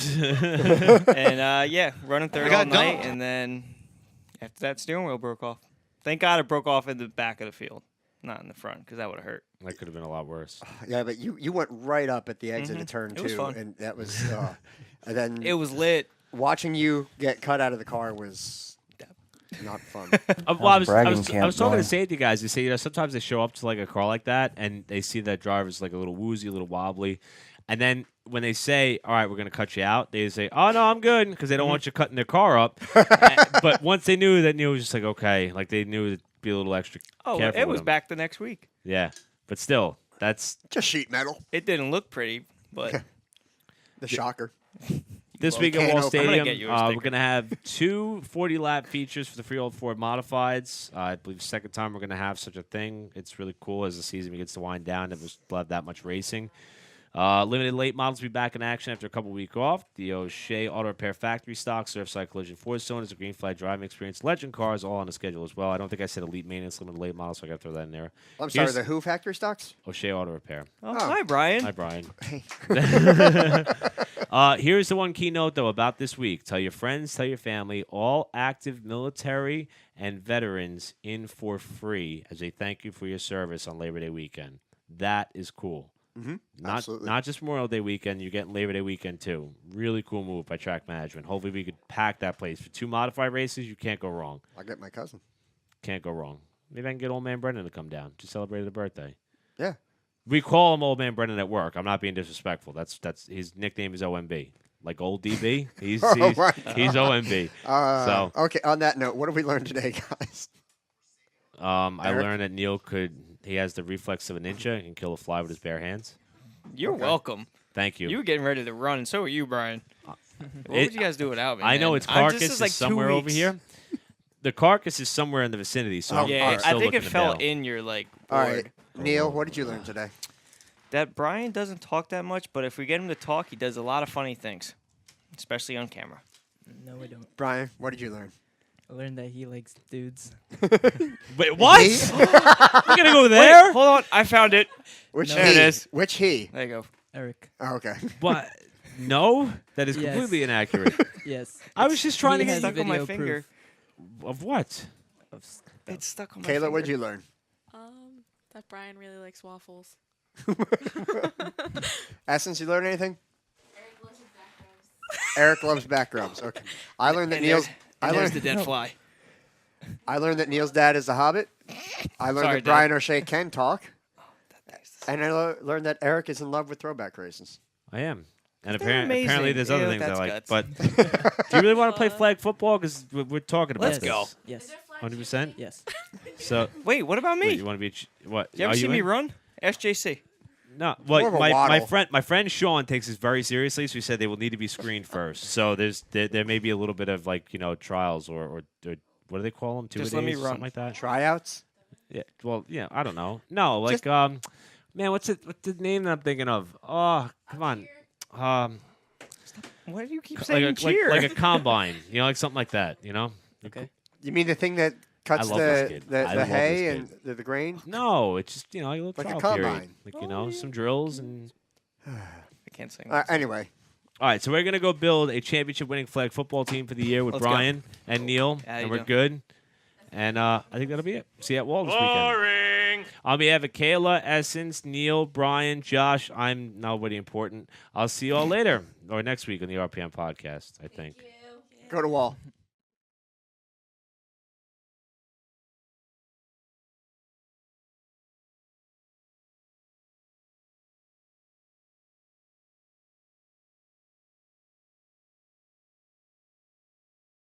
Speaker 4: And running third all
Speaker 3: got
Speaker 4: night,
Speaker 3: dumped.
Speaker 4: and then after that, steering wheel broke off. Thank God it broke off in the back of the field, not in the front, because that would have hurt.
Speaker 2: That could have been a lot worse.
Speaker 1: Yeah, but you went right up at the exit of turn
Speaker 4: It was
Speaker 1: 2,
Speaker 4: fun.
Speaker 1: and that was. And then
Speaker 4: It was lit.
Speaker 1: watching you get cut out of the car was not fun.
Speaker 2: Well, I was
Speaker 5: bragging
Speaker 2: talking
Speaker 5: camp
Speaker 2: to
Speaker 5: going.
Speaker 2: safety guys. They say, sometimes they show up to like a car like that, and they see that driver's like a little woozy, a little wobbly. And then when they say, all right, we're going to cut you out, they say, oh, no, I'm good, because they don't want you cutting their car up. But once they knew that Neil was just like, okay, like they knew to be a little extra
Speaker 4: Oh,
Speaker 2: careful
Speaker 4: it
Speaker 2: with
Speaker 4: was
Speaker 2: him.
Speaker 4: back the next week.
Speaker 2: Yeah, but still, that's
Speaker 1: Just sheet metal.
Speaker 4: It didn't look pretty, but
Speaker 1: The shocker.
Speaker 2: this week at
Speaker 1: can't
Speaker 2: Wall
Speaker 1: open.
Speaker 4: I'm gonna
Speaker 2: Stadium.
Speaker 4: get you a
Speaker 2: We're
Speaker 4: sticker.
Speaker 2: going to have 2 40-lap features for the Free Old Ford Modifieds. I believe the second time we're going to have such a thing. It's really cool as the season begins to wind down. We'll have that much racing. Limited late models will be back in action after a couple week off. The O'Shea Auto Repair Factory stock, Surfside Collision 4-cylinders, a green flag driving experience, legend cars, all on the schedule as well. I don't think I said elite maintenance, limited late models, so I got to throw that in there.
Speaker 1: I'm sorry,
Speaker 2: Here's
Speaker 1: the Who factory stocks?
Speaker 2: O'Shea Auto Repair.
Speaker 4: Hi, Brian.
Speaker 2: Hi, Brian. Here's the one keynote, though, about this week. Tell your friends, tell your family, all active military and veterans in for free as a thank you for your service on Labor Day weekend. That is cool.
Speaker 1: Absolutely.
Speaker 2: Not just Memorial Day weekend, you're getting Labor Day weekend, too. Really cool move by track management. Hopefully we could pack that place. For 2 modified races, you can't go wrong.
Speaker 1: I'll get my cousin.
Speaker 2: Can't go wrong. Maybe I can get old man Brendan to come down. Just celebrate a birthday.
Speaker 1: Yeah.
Speaker 2: We call him Old Man Brendan at work. I'm not being disrespectful. That's his nickname is OMB. Like old DB. He's
Speaker 1: Oh, my
Speaker 2: he's OMB. So
Speaker 1: Okay, on that note, what have we learned today, guys?
Speaker 2: I
Speaker 1: Eric?
Speaker 2: learned that Neil he has the reflex of a ninja and can kill a fly with his bare hands.
Speaker 4: You're welcome.
Speaker 2: Thank you.
Speaker 4: You were getting ready to run, and so were you, Brian. What would you guys do without me?
Speaker 2: I know
Speaker 4: man?
Speaker 2: its
Speaker 4: I'm
Speaker 2: carcass
Speaker 4: just,
Speaker 2: is
Speaker 4: like 2
Speaker 2: somewhere over
Speaker 4: weeks.
Speaker 2: here. The carcass is somewhere in the vicinity, so I'm
Speaker 4: Yeah,
Speaker 2: still
Speaker 4: I think
Speaker 2: looking
Speaker 4: it
Speaker 2: to
Speaker 4: fell
Speaker 2: bail.
Speaker 4: in your
Speaker 1: All right,
Speaker 4: board.
Speaker 1: Neil, what did you learn today?
Speaker 4: that Bryan doesn't talk that much, but if we get him to talk, he does a lot of funny things, especially on camera.
Speaker 5: No, I don't.
Speaker 1: Brian, what did you learn?
Speaker 5: I learned that he likes dudes.
Speaker 2: Wait, what? We're gonna go there?
Speaker 4: Wait, hold on, I found it.
Speaker 1: Which
Speaker 5: No.
Speaker 1: he?
Speaker 4: There it is.
Speaker 1: Which he?
Speaker 4: There you go.
Speaker 5: Eric.
Speaker 1: Oh, okay.
Speaker 2: What? No, that is
Speaker 5: Yes.
Speaker 2: completely inaccurate.
Speaker 5: Yes.
Speaker 2: I was just trying to
Speaker 5: He
Speaker 2: get
Speaker 5: has
Speaker 4: Stuck on my
Speaker 5: video
Speaker 4: finger.
Speaker 2: of what?
Speaker 5: Of stuff.
Speaker 4: It's stuck on my
Speaker 1: Kayla,
Speaker 4: finger.
Speaker 1: what'd you learn?
Speaker 6: That Brian really likes waffles.
Speaker 1: Essence, you learn anything? Eric loves back rubs. Okay. I learned that
Speaker 4: And
Speaker 1: Neil's.
Speaker 4: there's-
Speaker 1: I
Speaker 4: and there's
Speaker 1: learned.
Speaker 4: the dead fly.
Speaker 1: I learned that Neil's dad is a hobbit. I learned
Speaker 4: Sorry,
Speaker 1: that
Speaker 4: Dad.
Speaker 1: Bryan O'Shea can talk, and I learned that Eric is in love with throwback races.
Speaker 2: I am. And
Speaker 4: They're
Speaker 2: apparently
Speaker 4: amazing.
Speaker 2: there's other
Speaker 4: Ew,
Speaker 2: things I
Speaker 4: that's
Speaker 2: like.
Speaker 4: guts.
Speaker 2: But do you really want to play flag football? Because we're talking about
Speaker 4: Let's
Speaker 2: this.
Speaker 4: go.
Speaker 5: Yes.
Speaker 2: 100%?
Speaker 5: Yes.
Speaker 2: So,
Speaker 4: Wait, what about me?
Speaker 2: wait, you want to be... what?
Speaker 4: you ever
Speaker 2: Are
Speaker 4: see me
Speaker 2: in?
Speaker 4: run? SJC.
Speaker 2: No.
Speaker 1: More
Speaker 2: Well,
Speaker 1: of a
Speaker 2: my
Speaker 1: waddle.
Speaker 2: friend Sean takes this very seriously, so he said they will need to be screened first. So there may be a little bit of trials or what do they call them?
Speaker 4: Just let me
Speaker 2: Two-a-days,
Speaker 4: run.
Speaker 2: something like that.
Speaker 1: Tryouts.
Speaker 2: Yeah. Well, yeah. I don't know. No, like man, what's the name that I'm thinking of? Oh, come on.
Speaker 4: Why do you keep saying
Speaker 2: Like
Speaker 4: cheer?
Speaker 2: like a combine, like something like that.
Speaker 5: Okay.
Speaker 1: You mean the thing that cuts
Speaker 2: love this
Speaker 1: the
Speaker 2: kid.
Speaker 1: the,
Speaker 2: I
Speaker 1: the
Speaker 2: love
Speaker 1: hay
Speaker 2: this
Speaker 1: and the grain?
Speaker 2: No, it's just a little
Speaker 1: Like a
Speaker 2: trial period.
Speaker 1: combine.
Speaker 2: Like some drills and.
Speaker 4: I can't sing.
Speaker 1: Anyway,
Speaker 2: All right, so we're gonna go build a championship-winning flag football team for the year with
Speaker 4: Let's go.
Speaker 2: Brian and Neil,
Speaker 4: How
Speaker 2: and
Speaker 4: you
Speaker 2: we're
Speaker 4: doing?
Speaker 2: good. And I think that'll be it. See you at Wall this weekend. On behalf of Kayla, Essence, Neil, Brian, Josh, I'm nobody important. I'll see you all later or next week on the RPM podcast, I think.
Speaker 1: go to Wall.